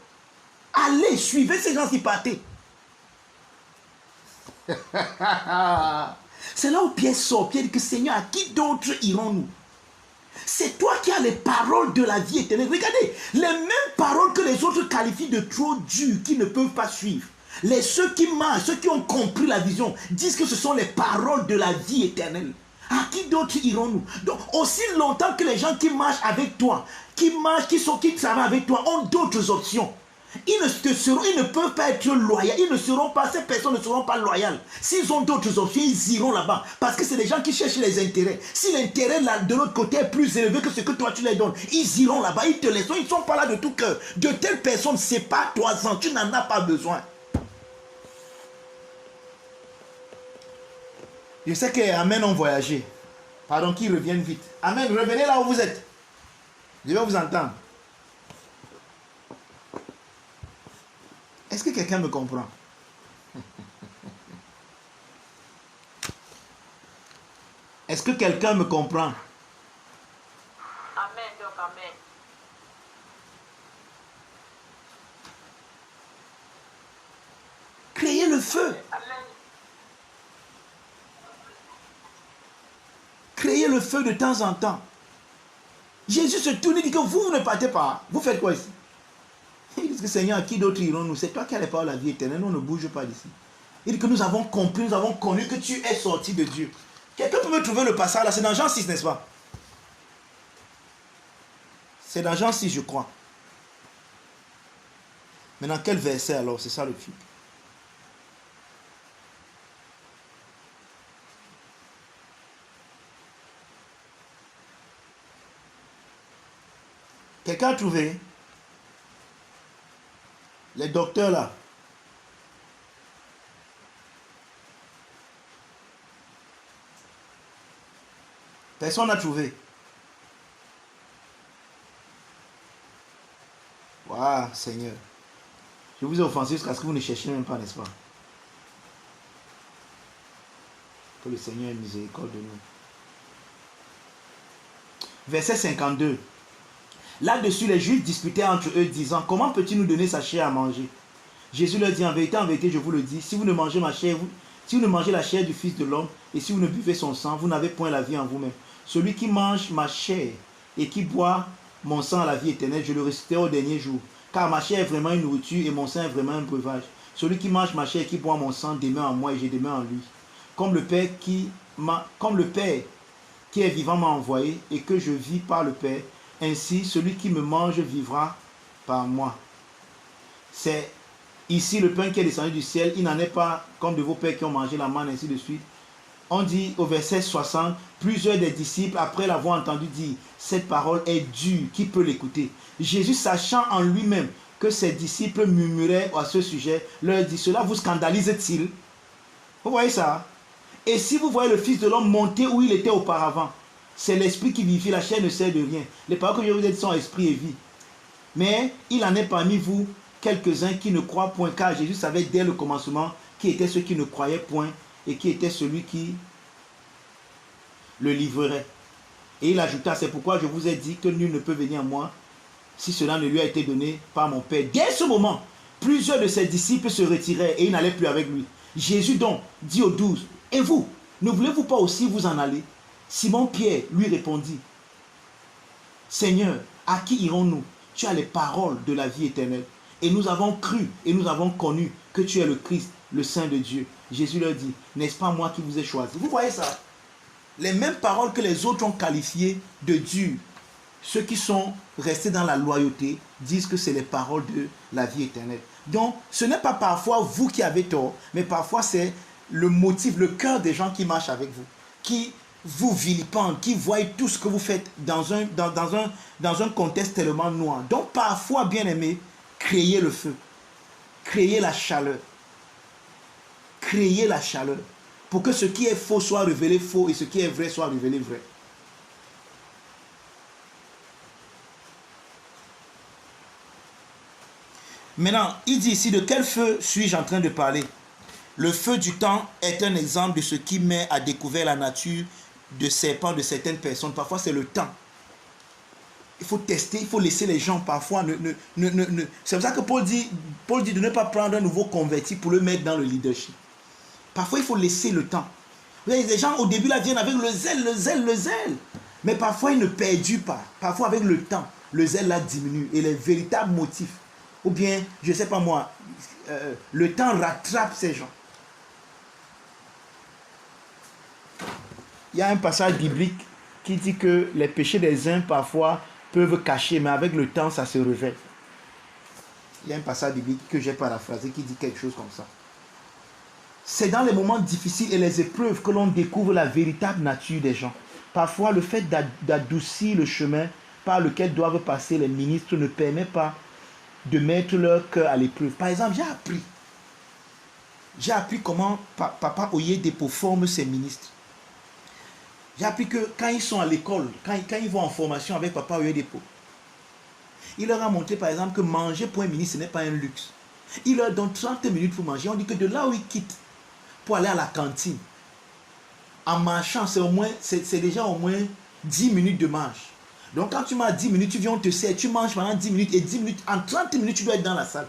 Allez, suivez ces gens qui partaient. C'est là où Pierre sort. Pierre dit que Seigneur, à qui d'autres irons-nous? C'est toi qui as les paroles de la vie éternelle. Regardez, les mêmes paroles que les autres qualifient de trop dures, qui ne peuvent pas suivre. Ceux qui marchent, ceux qui ont compris la vision, disent que ce sont les paroles de la vie éternelle. À qui d'autres irons-nous? Donc, aussi longtemps que les gens qui marchent avec toi, qui marchent, qui travaillent avec toi, ont d'autres options. Ils ne peuvent pas être loyaux. Ces personnes ne seront pas loyales. S'ils ont d'autres options, ils iront là-bas. Parce que c'est des gens qui cherchent les intérêts. Si l'intérêt de l'autre côté est plus élevé que ce que toi tu les donnes, ils iront là-bas. Ils te laisseront. Ils ne sont pas là de tout cœur. De telles personnes, c'est pas toi-en. Tu n'en as pas besoin. Je sais que Amen ont voyagé. Pardon, qu'ils reviennent vite. Amen, revenez là où vous êtes. Je vais vous entendre. Est-ce que quelqu'un me comprend? Est-ce que quelqu'un me comprend? Amen, donc amen. Créez le feu. Amen. Créez le feu de temps en temps. Jésus se tourne et dit que vous ne partez pas. Vous faites quoi ici? Il dit que Seigneur, à qui d'autres irons-nous? C'est toi qui as les paroles de la vie éternelle. Nous, on ne bouge pas d'ici. Il dit que nous avons compris, nous avons connu que tu es sorti de Dieu. Quelqu'un peut me trouver le passage là? C'est dans Jean 6, n'est-ce pas? C'est dans Jean 6, je crois. Mais dans quel verset alors? C'est ça le truc. Quelqu'un a trouvé? Les docteurs là. Personne n'a trouvé. Waouh, Seigneur. Je vous ai offensé jusqu'à ce que vous ne cherchiez même pas, n'est-ce pas? Que le Seigneur ait miséricorde de nous. Verset 52. Là-dessus, les Juifs disputaient entre eux, disant, comment peux-tu nous donner sa chair à manger? Jésus leur dit, en vérité, je vous le dis, si vous ne mangez ma chair, si vous ne mangez la chair du Fils de l'homme, et si vous ne buvez son sang, vous n'avez point la vie en vous-même. Celui qui mange ma chair et qui boit mon sang à la vie éternelle, je le ressusciterai au dernier jour. Car ma chair est vraiment une nourriture et mon sang est vraiment un breuvage. Celui qui mange ma chair et qui boit mon sang demeure en moi et je demeure en lui. Comme le Père qui est vivant m'a envoyé et que je vis par le Père, ainsi celui qui me mange vivra par moi. C'est ici le pain qui est descendu du ciel. Il n'en est pas comme de vos pères qui ont mangé la manne, ainsi de suite. On dit au verset 60, plusieurs des disciples, après l'avoir entendu dire, cette parole est dure, qui peut l'écouter? Jésus, sachant en lui-même que ses disciples murmuraient à ce sujet, leur dit, cela vous scandalise-t-il? Vous voyez ça? Et si vous voyez le Fils de l'homme monter où il était auparavant, c'est l'esprit qui vivifie, la chair ne sert de rien. Les paroles que je vous ai dites sont esprit et vie. Mais il en est parmi vous quelques-uns qui ne croient point, car Jésus savait dès le commencement qui étaient ceux qui ne croyaient point et qui était celui qui le livrerait. Et il ajouta, c'est pourquoi je vous ai dit que nul ne peut venir à moi si cela ne lui a été donné par mon Père. Dès ce moment, plusieurs de ses disciples se retirèrent et ils n'allaient plus avec lui. Jésus donc dit aux 12, et vous, ne voulez-vous pas aussi vous en aller? Simon-Pierre lui répondit, Seigneur, à qui irons-nous? Tu as les paroles de la vie éternelle. Et nous avons cru et nous avons connu que tu es le Christ, le Saint de Dieu. Jésus leur dit, n'est-ce pas moi qui vous ai choisi? Vous voyez ça? Les mêmes paroles que les autres ont qualifiées de dures. Ceux qui sont restés dans la loyauté disent que c'est les paroles de la vie éternelle. Donc, ce n'est pas parfois vous qui avez tort, mais parfois c'est le motif, le cœur des gens qui marchent avec vous, qui vous vilipendent, qui voient tout ce que vous faites dans un contexte tellement noir. Donc, parfois, bien aimé, créez le feu, créez la chaleur, créez la chaleur, pour que ce qui est faux soit révélé faux et ce qui est vrai soit révélé vrai. Maintenant, il dit ici, de quel feu suis-je en train de parler? Le feu du temps est un exemple de ce qui met à découvert la nature de serpent de certaines personnes. Parfois, c'est le temps. Il faut tester, il faut laisser les gens parfois. C'est pour ça que Paul dit de ne pas prendre un nouveau converti pour le mettre dans le leadership. Parfois, il faut laisser le temps. Vous voyez, les gens, au début, là, viennent avec le zèle. Mais parfois, ils ne perdent pas. Parfois, avec le temps, le zèle, là, diminue. Et les véritables motifs, ou bien, je ne sais pas moi, le temps rattrape ces gens. Il y a un passage biblique qui dit que les péchés des uns, parfois, peuvent cacher, mais avec le temps, ça se révèle. Il y a un passage biblique que j'ai paraphrasé qui dit quelque chose comme ça. C'est dans les moments difficiles et les épreuves que l'on découvre la véritable nature des gens. Parfois, le fait d'adoucir le chemin par lequel doivent passer les ministres ne permet pas de mettre leur cœur à l'épreuve. Par exemple, j'ai appris comment Papa Oyedepo forme ses ministres. J'ai appris que quand ils sont à l'école, quand ils vont en formation avec Papa Oyedepo, il leur a montré par exemple que manger pour un ministre, ce n'est pas un luxe. Il leur donne 30 minutes pour manger. On dit que de là où ils quittent pour aller à la cantine, en marchant, c'est déjà au moins 10 minutes de marche. Donc quand tu marches 10 minutes, tu viens, on te sert, tu manges pendant 10 minutes et 10 minutes, en 30 minutes, tu dois être dans la salle.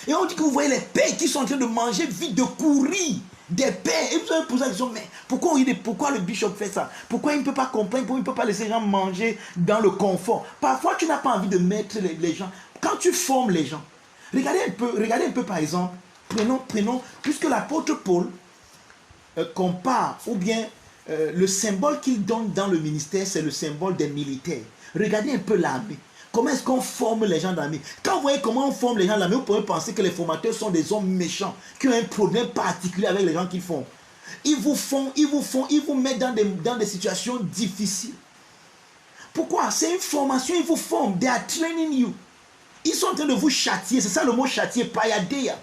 Et on dit que vous voyez les pères qui sont en train de manger vite, de courir. Des pères. Et vous avez posé la question, mais pourquoi le bishop fait ça? Pourquoi il ne peut pas comprendre? Pourquoi il ne peut pas laisser les gens manger dans le confort? Parfois, tu n'as pas envie de mettre les gens. Quand tu formes les gens, regardez un peu par exemple, prenons, puisque l'apôtre Paul compare, ou bien le symbole qu'il donne dans le ministère, c'est le symbole des militaires. Regardez un peu l'armée. Comment est-ce qu'on forme les gens dans l'armée? Quand vous voyez comment on forme les gens dans l'armée, vous pouvez penser que les formateurs sont des hommes méchants, qui ont un problème particulier avec les gens qu'ils font. Ils vous mettent dans des situations difficiles. Pourquoi? C'est une formation, ils vous forment. They are training you. Ils sont en train de vous châtier. C'est ça le mot châtier, payadeya.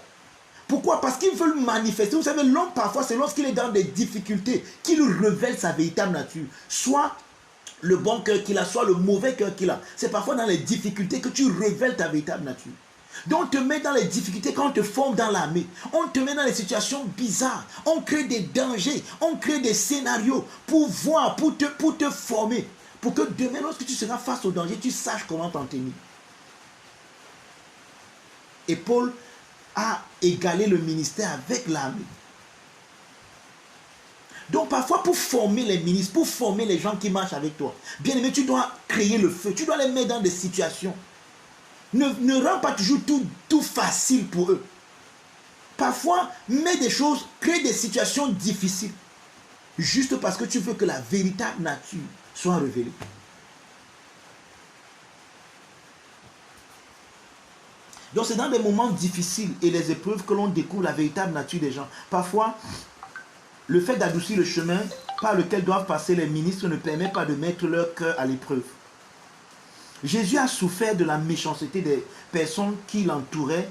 Pourquoi? Parce qu'ils veulent manifester. Vous savez, l'homme parfois, c'est lorsqu'il est dans des difficultés qu'il révèle sa véritable nature. Soit le bon cœur qu'il a, soit le mauvais cœur qu'il a. C'est parfois dans les difficultés que tu révèles ta véritable nature. Donc on te met dans les difficultés quand on te forme dans l'armée. On te met dans les situations bizarres. On crée des dangers. On crée des scénarios pour voir, pour te former. Pour que demain, lorsque tu seras face au danger, tu saches comment t'en tenir. Et Paul a égalé le ministère avec l'armée. Donc parfois pour former les ministres, pour former les gens qui marchent avec toi, bien aimé, tu dois créer le feu, tu dois les mettre dans des situations. Ne rends pas toujours tout facile pour eux. Parfois, mets des choses, crée des situations difficiles, juste parce que tu veux que la véritable nature soit révélée. Donc c'est dans des moments difficiles et les épreuves que l'on découvre la véritable nature des gens. Parfois, le fait d'adoucir le chemin par lequel doivent passer les ministres ne permet pas de mettre leur cœur à l'épreuve. Jésus a souffert de la méchanceté des personnes qui l'entouraient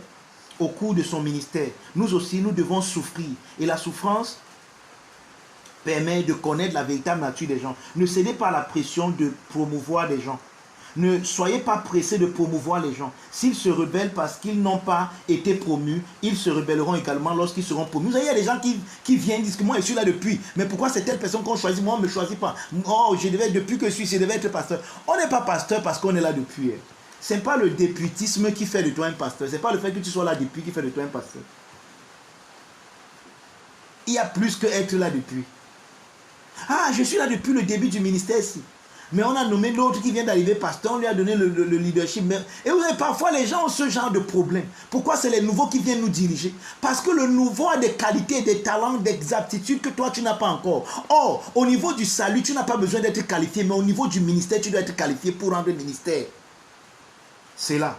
au cours de son ministère. Nous aussi, nous devons souffrir. Et la souffrance permet de connaître la véritable nature des gens. Ne cédez pas à la pression de promouvoir des gens. Ne soyez pas pressés de promouvoir les gens. S'ils se rebellent parce qu'ils n'ont pas été promus, ils se rebelleront également lorsqu'ils seront promus. Vous savez, il y a des gens qui viennent dire que moi je suis là depuis. Mais pourquoi c'est telle personne qu'on choisit? Moi on ne me choisit pas. Oh, depuis que je devais être pasteur. On n'est pas pasteur parce qu'on est là depuis. Ce n'est pas le députisme qui fait de toi un pasteur. Ce n'est pas le fait que tu sois là depuis qui fait de toi un pasteur. Il y a plus que être là depuis. Ah, je suis là depuis le début du ministère ici. Mais on a nommé l'autre qui vient d'arriver pasteur, on lui a donné le leadership. Et vous savez, parfois les gens ont ce genre de problème. Pourquoi c'est les nouveaux qui viennent nous diriger? Parce que le nouveau a des qualités, des talents, des aptitudes que toi tu n'as pas encore. Or, au niveau du salut, tu n'as pas besoin d'être qualifié, mais au niveau du ministère, tu dois être qualifié pour rendre le ministère. C'est là.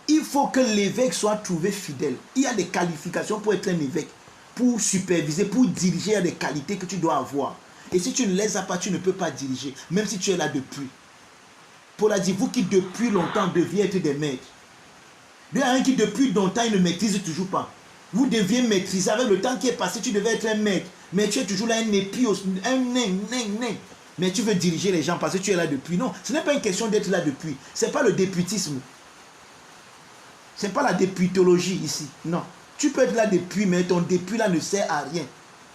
Il faut que l'évêque soit trouvé fidèle. Il y a des qualifications pour être un évêque. Pour superviser, pour diriger, il y a des qualités que tu dois avoir. Et si tu ne les as pas, tu ne peux pas diriger, même si tu es là depuis. Paul a dit, vous qui depuis longtemps deviez être des maîtres. Il y a un qui depuis longtemps, il ne maîtrise toujours pas. Vous deviez maîtriser. Avec le temps qui est passé, tu devais être un maître. Mais tu es toujours là, un épi, un nain. Mais tu veux diriger les gens parce que tu es là depuis. Non, ce n'est pas une question d'être là depuis. Ce n'est pas le députisme. Ce n'est pas la députologie ici. Non. Tu peux être là depuis, mais ton depuis là ne sert à rien.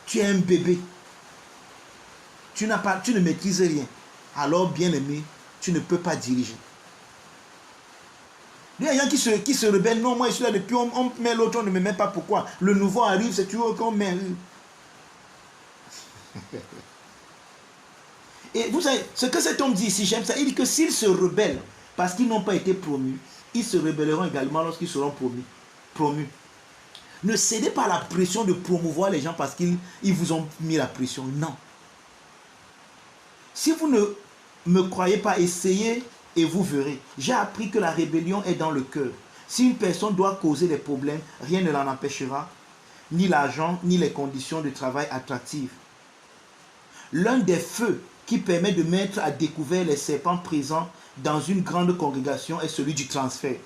Tu es un bébé. Tu ne maîtrises rien. Alors, bien aimé, tu ne peux pas diriger. Il y a des gens qui se rebellent. Non, moi je suis là depuis, on met l'autre, on ne me met pas pourquoi. Le nouveau arrive, c'est toujours qu'on met. Et vous savez, ce que cet homme dit ici, j'aime ça, il dit que s'ils se rebellent parce qu'ils n'ont pas été promus, ils se rebelleront également lorsqu'ils seront promus. Ne cédez pas à la pression de promouvoir les gens parce qu'ils vous ont mis la pression. Non. Si vous ne me croyez pas, essayez et vous verrez. J'ai appris que la rébellion est dans le cœur. Si une personne doit causer des problèmes, rien ne l'en empêchera, ni l'argent, ni les conditions de travail attractives. L'un des feux qui permet de mettre à découvert les serpents présents dans une grande congrégation est celui du transfert.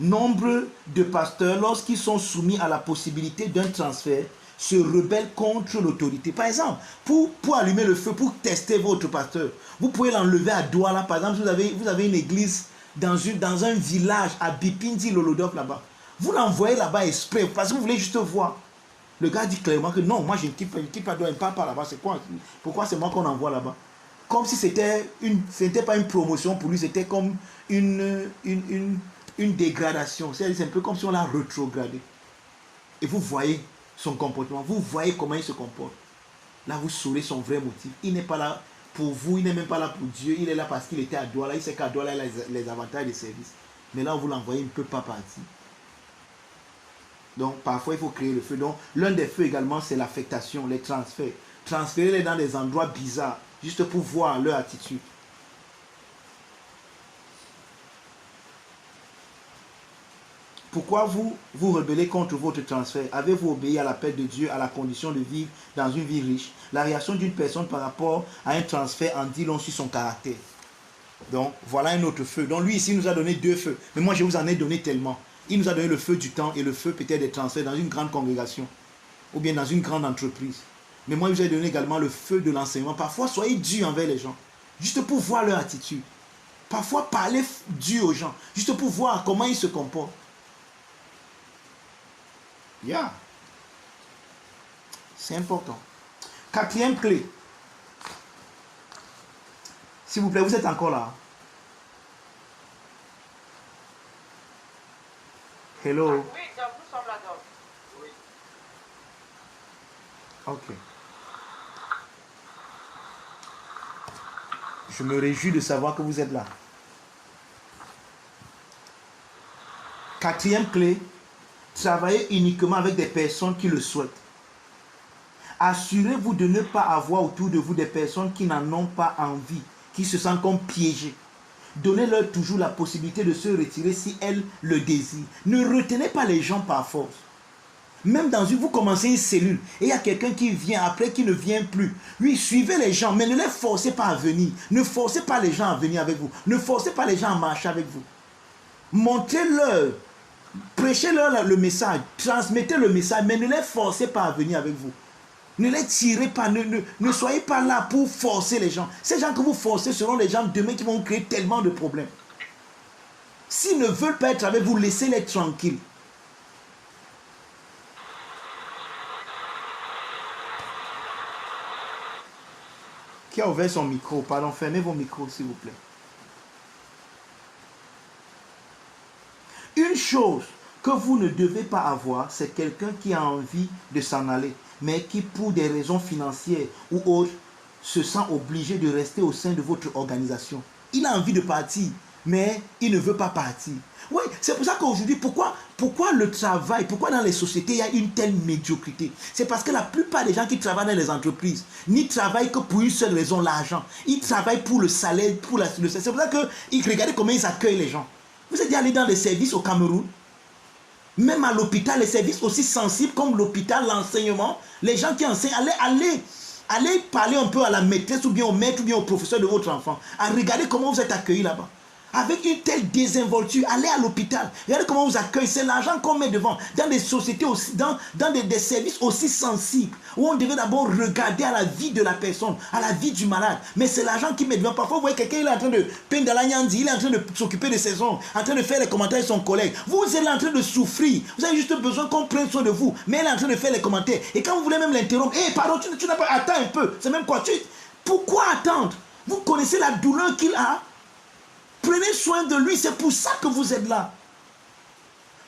Nombre de pasteurs, lorsqu'ils sont soumis à la possibilité d'un transfert, se rebellent contre l'autorité. Par exemple, pour allumer le feu, pour tester votre pasteur, vous pouvez l'enlever à Douala. Par exemple, vous avez une église dans un village à Bipindi, Lolodop, là-bas. Vous l'envoyez là-bas exprès parce que vous voulez juste voir. Le gars dit clairement que non, moi je ne quitte pas Douala, il ne part pas là-bas. C'est quoi? Pourquoi c'est moi qu'on envoie là-bas? Comme si c'était pas une promotion pour lui, c'était comme une dégradation. C'est un peu comme si on l'a rétrogradé. Et vous voyez son comportement, vous voyez comment il se comporte. Là, vous saurez son vrai motif. Il n'est pas là pour vous, il n'est même pas là pour Dieu. Il est là parce qu'il était à Douala. Il sait qu'à Douala, il a les avantages des services. Mais là où vous l'envoyez, il ne peut pas partir. Donc, parfois, il faut créer le feu. Donc, l'un des feux également, c'est l'affectation, les transferts. Transférez-les dans des endroits bizarres, juste pour voir leur attitude. Pourquoi vous rebellez contre votre transfert? Avez-vous obéi à l'appel de Dieu à la condition de vivre dans une vie riche? La réaction d'une personne par rapport à un transfert en dit long sur son caractère. Donc, voilà un autre feu. Donc, lui ici, il nous a donné 2 feux. Mais moi, je vous en ai donné tellement. Il nous a donné le feu du temps et le feu peut-être des transferts dans une grande congrégation ou bien dans une grande entreprise. Mais moi, je vous ai donné également le feu de l'enseignement. Parfois, soyez dur envers les gens, juste pour voir leur attitude. Parfois, parlez dur aux gens, juste pour voir comment ils se comportent. Yeah. C'est important. 4e clé. S'il vous plaît, vous êtes encore là? Hello. Oui, nous sommes là. Oui. Ok. Je me réjouis de savoir que vous êtes là. 4e clé. Travaillez uniquement avec des personnes qui le souhaitent. Assurez-vous de ne pas avoir autour de vous des personnes qui n'en ont pas envie, qui se sentent comme piégées. Donnez-leur toujours la possibilité de se retirer si elles le désirent. Ne retenez pas les gens par force. Même vous commencez une cellule et il y a quelqu'un qui vient après qui ne vient plus. Oui, suivez les gens, mais ne les forcez pas à venir. Ne forcez pas les gens à venir avec vous. Ne forcez pas les gens à marcher avec vous. Montrez-leur. Prêchez-leur le message, transmettez le message, mais ne les forcez pas à venir avec vous. Ne les tirez pas, ne soyez pas là pour forcer les gens. Ces gens que vous forcez seront les gens demain qui vont créer tellement de problèmes. S'ils ne veulent pas être avec vous, laissez-les tranquilles. Qui a ouvert son micro? Pardon, fermez vos micros s'il vous plaît. Une chose que vous ne devez pas avoir, c'est quelqu'un qui a envie de s'en aller, mais qui, pour des raisons financières ou autres, se sent obligé de rester au sein de votre organisation. Il a envie de partir, mais il ne veut pas partir. Oui, c'est pour ça qu'aujourd'hui, pourquoi le travail, pourquoi dans les sociétés, il y a une telle médiocrité? C'est parce que la plupart des gens qui travaillent dans les entreprises n'y travaillent que pour une seule raison, l'argent. Ils travaillent pour le salaire, c'est pour ça que regardez comment ils accueillent les gens. Vous êtes déjà allé dans les services au Cameroun? Même à l'hôpital, les services aussi sensibles comme l'hôpital, l'enseignement, les gens qui enseignent, allez parler un peu à la maîtresse ou bien au maître ou bien au professeur de votre enfant. À regarder comment vous êtes accueillis là-bas. Avec une telle désinvolture, allez à l'hôpital. Regardez comment on vous accueille. C'est l'argent qu'on met devant. Dans des sociétés aussi, dans des services aussi sensibles, où on devait d'abord regarder à la vie de la personne, à la vie du malade. Mais c'est l'argent qui met devant. Parfois, vous voyez quelqu'un, il est en train de peindre dans la nyandi, il est en train de s'occuper de ses ongles, en train de faire les commentaires de son collègue. Vous êtes en train de souffrir. Vous avez juste besoin qu'on prenne soin de vous. Mais elle est en train de faire les commentaires. Et quand vous voulez même l'interrompre, hé, pardon, tu n'as pas... Attends un peu. C'est même quoi? Pourquoi attendre? Vous connaissez la douleur qu'il a? Prenez soin de lui, c'est pour ça que vous êtes là.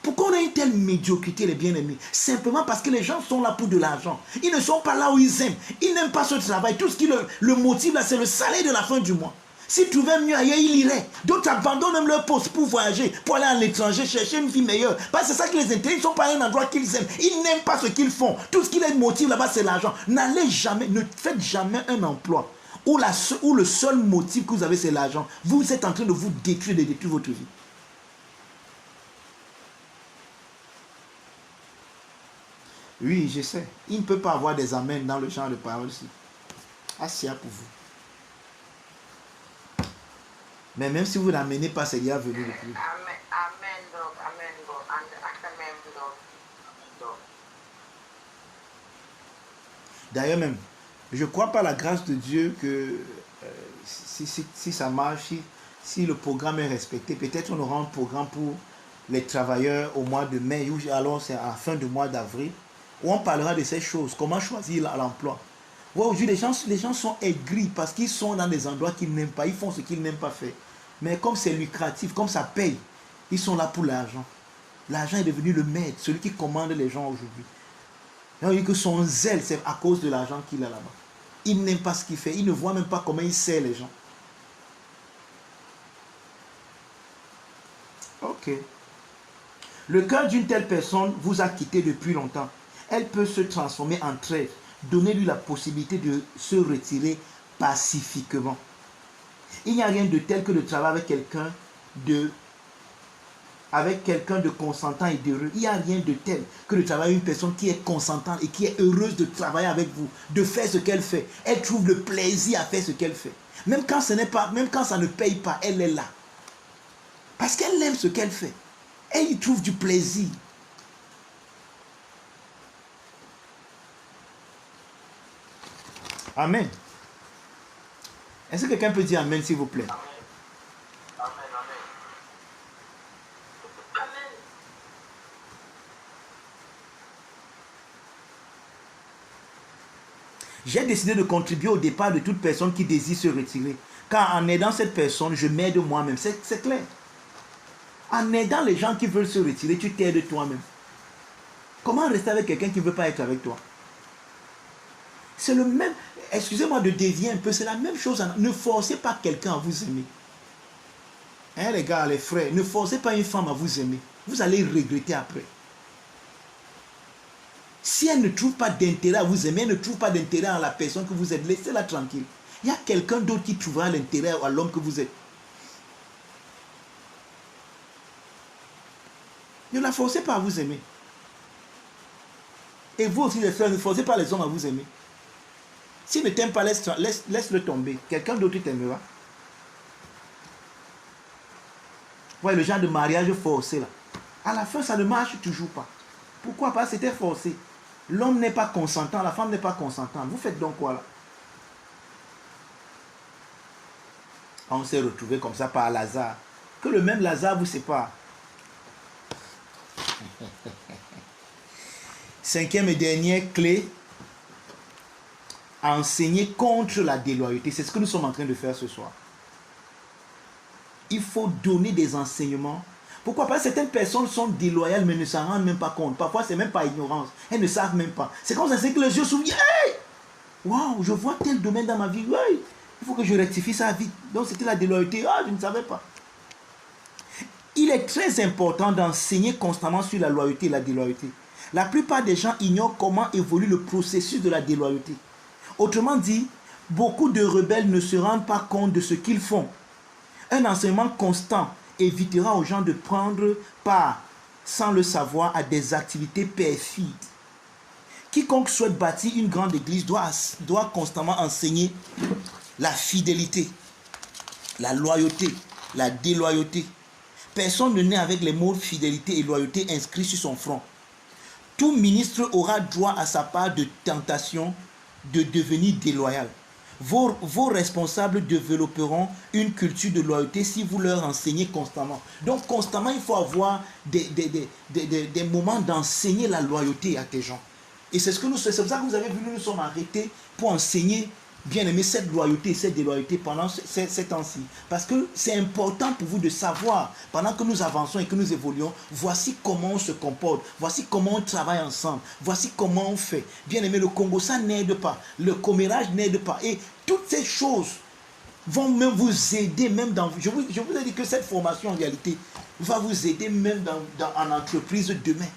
Pourquoi on a une telle médiocrité, les bien-aimés? Simplement parce que les gens sont là pour de l'argent. Ils ne sont pas là où ils aiment. Ils n'aiment pas ce travail. Tout ce qui le motive là, c'est le salaire de la fin du mois. S'ils trouvaient mieux ailleurs, ils iraient. D'autres abandonnent même leur poste pour voyager, pour aller à l'étranger, chercher une vie meilleure. Parce que c'est ça qui les intéresse. Ils ne sont pas à un endroit qu'ils aiment. Ils n'aiment pas ce qu'ils font. Tout ce qui les motive là-bas, c'est l'argent. N'allez jamais, ne faites jamais un emploi où le seul motif que vous avez, c'est l'argent. Vous êtes en train de vous détruire, de détruire votre vie. Oui, je sais. Il ne peut pas avoir des amens dans le genre de parole-ci. Assia pour vous. Mais même si vous n'amenez pas, c'est déjà venu le plus. Amen, Lord. Amen, Lord. Amen, Lord. D'ailleurs même, je crois par la grâce de Dieu que si ça marche, si le programme est respecté, peut-être on aura un programme pour les travailleurs au mois de mai, ou alors c'est à la fin du mois d'avril, où on parlera de ces choses, comment choisir l'emploi. Ouais, aujourd'hui, les gens sont aigris parce qu'ils sont dans des endroits qu'ils n'aiment pas, ils font ce qu'ils n'aiment pas faire. Mais comme c'est lucratif, comme ça paye, ils sont là pour l'argent. L'argent est devenu le maître, celui qui commande les gens aujourd'hui. On dit que son zèle, c'est à cause de l'argent qu'il a là-bas. Il n'aime pas ce qu'il fait. Il ne voit même pas comment il sert les gens. Ok. Le cœur d'une telle personne vous a quitté depuis longtemps. Elle peut se transformer en trêve. Donnez-lui la possibilité de se retirer pacifiquement. Il n'y a rien de tel que de travailler avec quelqu'un de consentant et d'heureux. Il n'y a rien de tel que de travailler avec une personne qui est consentante et qui est heureuse de travailler avec vous, de faire ce qu'elle fait. Elle trouve le plaisir à faire ce qu'elle fait. Même quand ça ne paye pas, elle est là. Parce qu'elle aime ce qu'elle fait. Elle y trouve du plaisir. Amen. Est-ce que quelqu'un peut dire Amen, s'il vous plaît? J'ai décidé de contribuer au départ de toute personne qui désire se retirer. Car en aidant cette personne, je m'aide moi-même. C'est clair. En aidant les gens qui veulent se retirer, tu t'aides toi-même. Comment rester avec quelqu'un qui ne veut pas être avec toi? C'est le même... Excusez-moi de dévier un peu, c'est la même chose. Ne forcez pas quelqu'un à vous aimer. Hein, les gars, les frères, ne forcez pas une femme à vous aimer. Vous allez regretter après. Si elle ne trouve pas d'intérêt à vous aimer, elle ne trouve pas d'intérêt à la personne que vous êtes, laissez-la tranquille. Il y a quelqu'un d'autre qui trouvera l'intérêt à l'homme que vous êtes. Ne la forcez pas à vous aimer. Et vous aussi, les frères, ne forcez pas les hommes à vous aimer. S'il ne t'aime pas, laisse-le tomber. Quelqu'un d'autre t'aimera. Ouais, le genre de mariage forcé là. À la fin, ça ne marche toujours pas. Pourquoi? Parce que c'était forcé. L'homme n'est pas consentant, la femme n'est pas consentante. Vous faites donc quoi là? On s'est retrouvé comme ça par Lazare. Que le même Lazare vous sépare. Cinquième et dernière clé. Enseigner contre la déloyauté. C'est ce que nous sommes en train de faire ce soir. Il faut donner des enseignements. Pourquoi? Parce que certaines personnes sont déloyales mais ne s'en rendent même pas compte. Parfois, c'est même pas ignorance. Elles ne savent même pas. C'est comme ça, c'est que les yeux s'ouvrent. Hey! Waouh, je vois tel domaine dans ma vie. Ouais, il faut que je rectifie ça vite. Donc, c'était la déloyauté. Ah, je ne savais pas. Il est très important d'enseigner constamment sur la loyauté et la déloyauté. La plupart des gens ignorent comment évolue le processus de la déloyauté. Autrement dit, beaucoup de rebelles ne se rendent pas compte de ce qu'ils font. Un enseignement constant évitera aux gens de prendre part, sans le savoir, à des activités perfides. Quiconque souhaite bâtir une grande église doit constamment enseigner la fidélité, la loyauté, la déloyauté. Personne ne naît avec les mots fidélité et loyauté inscrits sur son front. Tout ministre aura droit à sa part de tentation de devenir déloyal. Vos responsables développeront une culture de loyauté si vous leur enseignez constamment. Donc constamment, il faut avoir des moments d'enseigner la loyauté à tes gens. Et c'est pour ça que vous avez vu, nous sommes arrêtés pour enseigner, bien aimé, cette loyauté et cette déloyauté pendant ces temps-ci. Parce que c'est important pour vous de savoir, pendant que nous avançons et que nous évoluons, voici comment on se comporte, voici comment on travaille ensemble, voici comment on fait. Bien aimé, le Congo, ça n'aide pas, le commérage n'aide pas. Et toutes ces choses vont même vous aider, même dans... Je vous ai dit que cette formation, en réalité, va vous aider même en entreprise demain.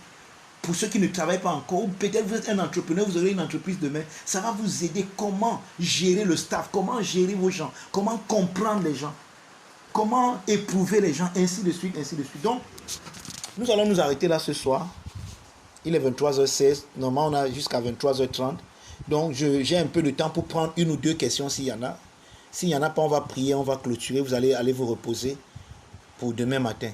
Pour ceux qui ne travaillent pas encore, ou peut-être vous êtes un entrepreneur, vous aurez une entreprise demain, ça va vous aider comment gérer le staff, comment gérer vos gens, comment comprendre les gens, comment éprouver les gens, ainsi de suite, ainsi de suite. Donc, nous allons nous arrêter là ce soir. Il est 23h16, normalement on a jusqu'à 23h30. Donc, j'ai un peu de temps pour prendre une ou deux questions s'il y en a. S'il n'y en a pas, on va prier, on va clôturer, vous allez aller vous reposer pour demain matin.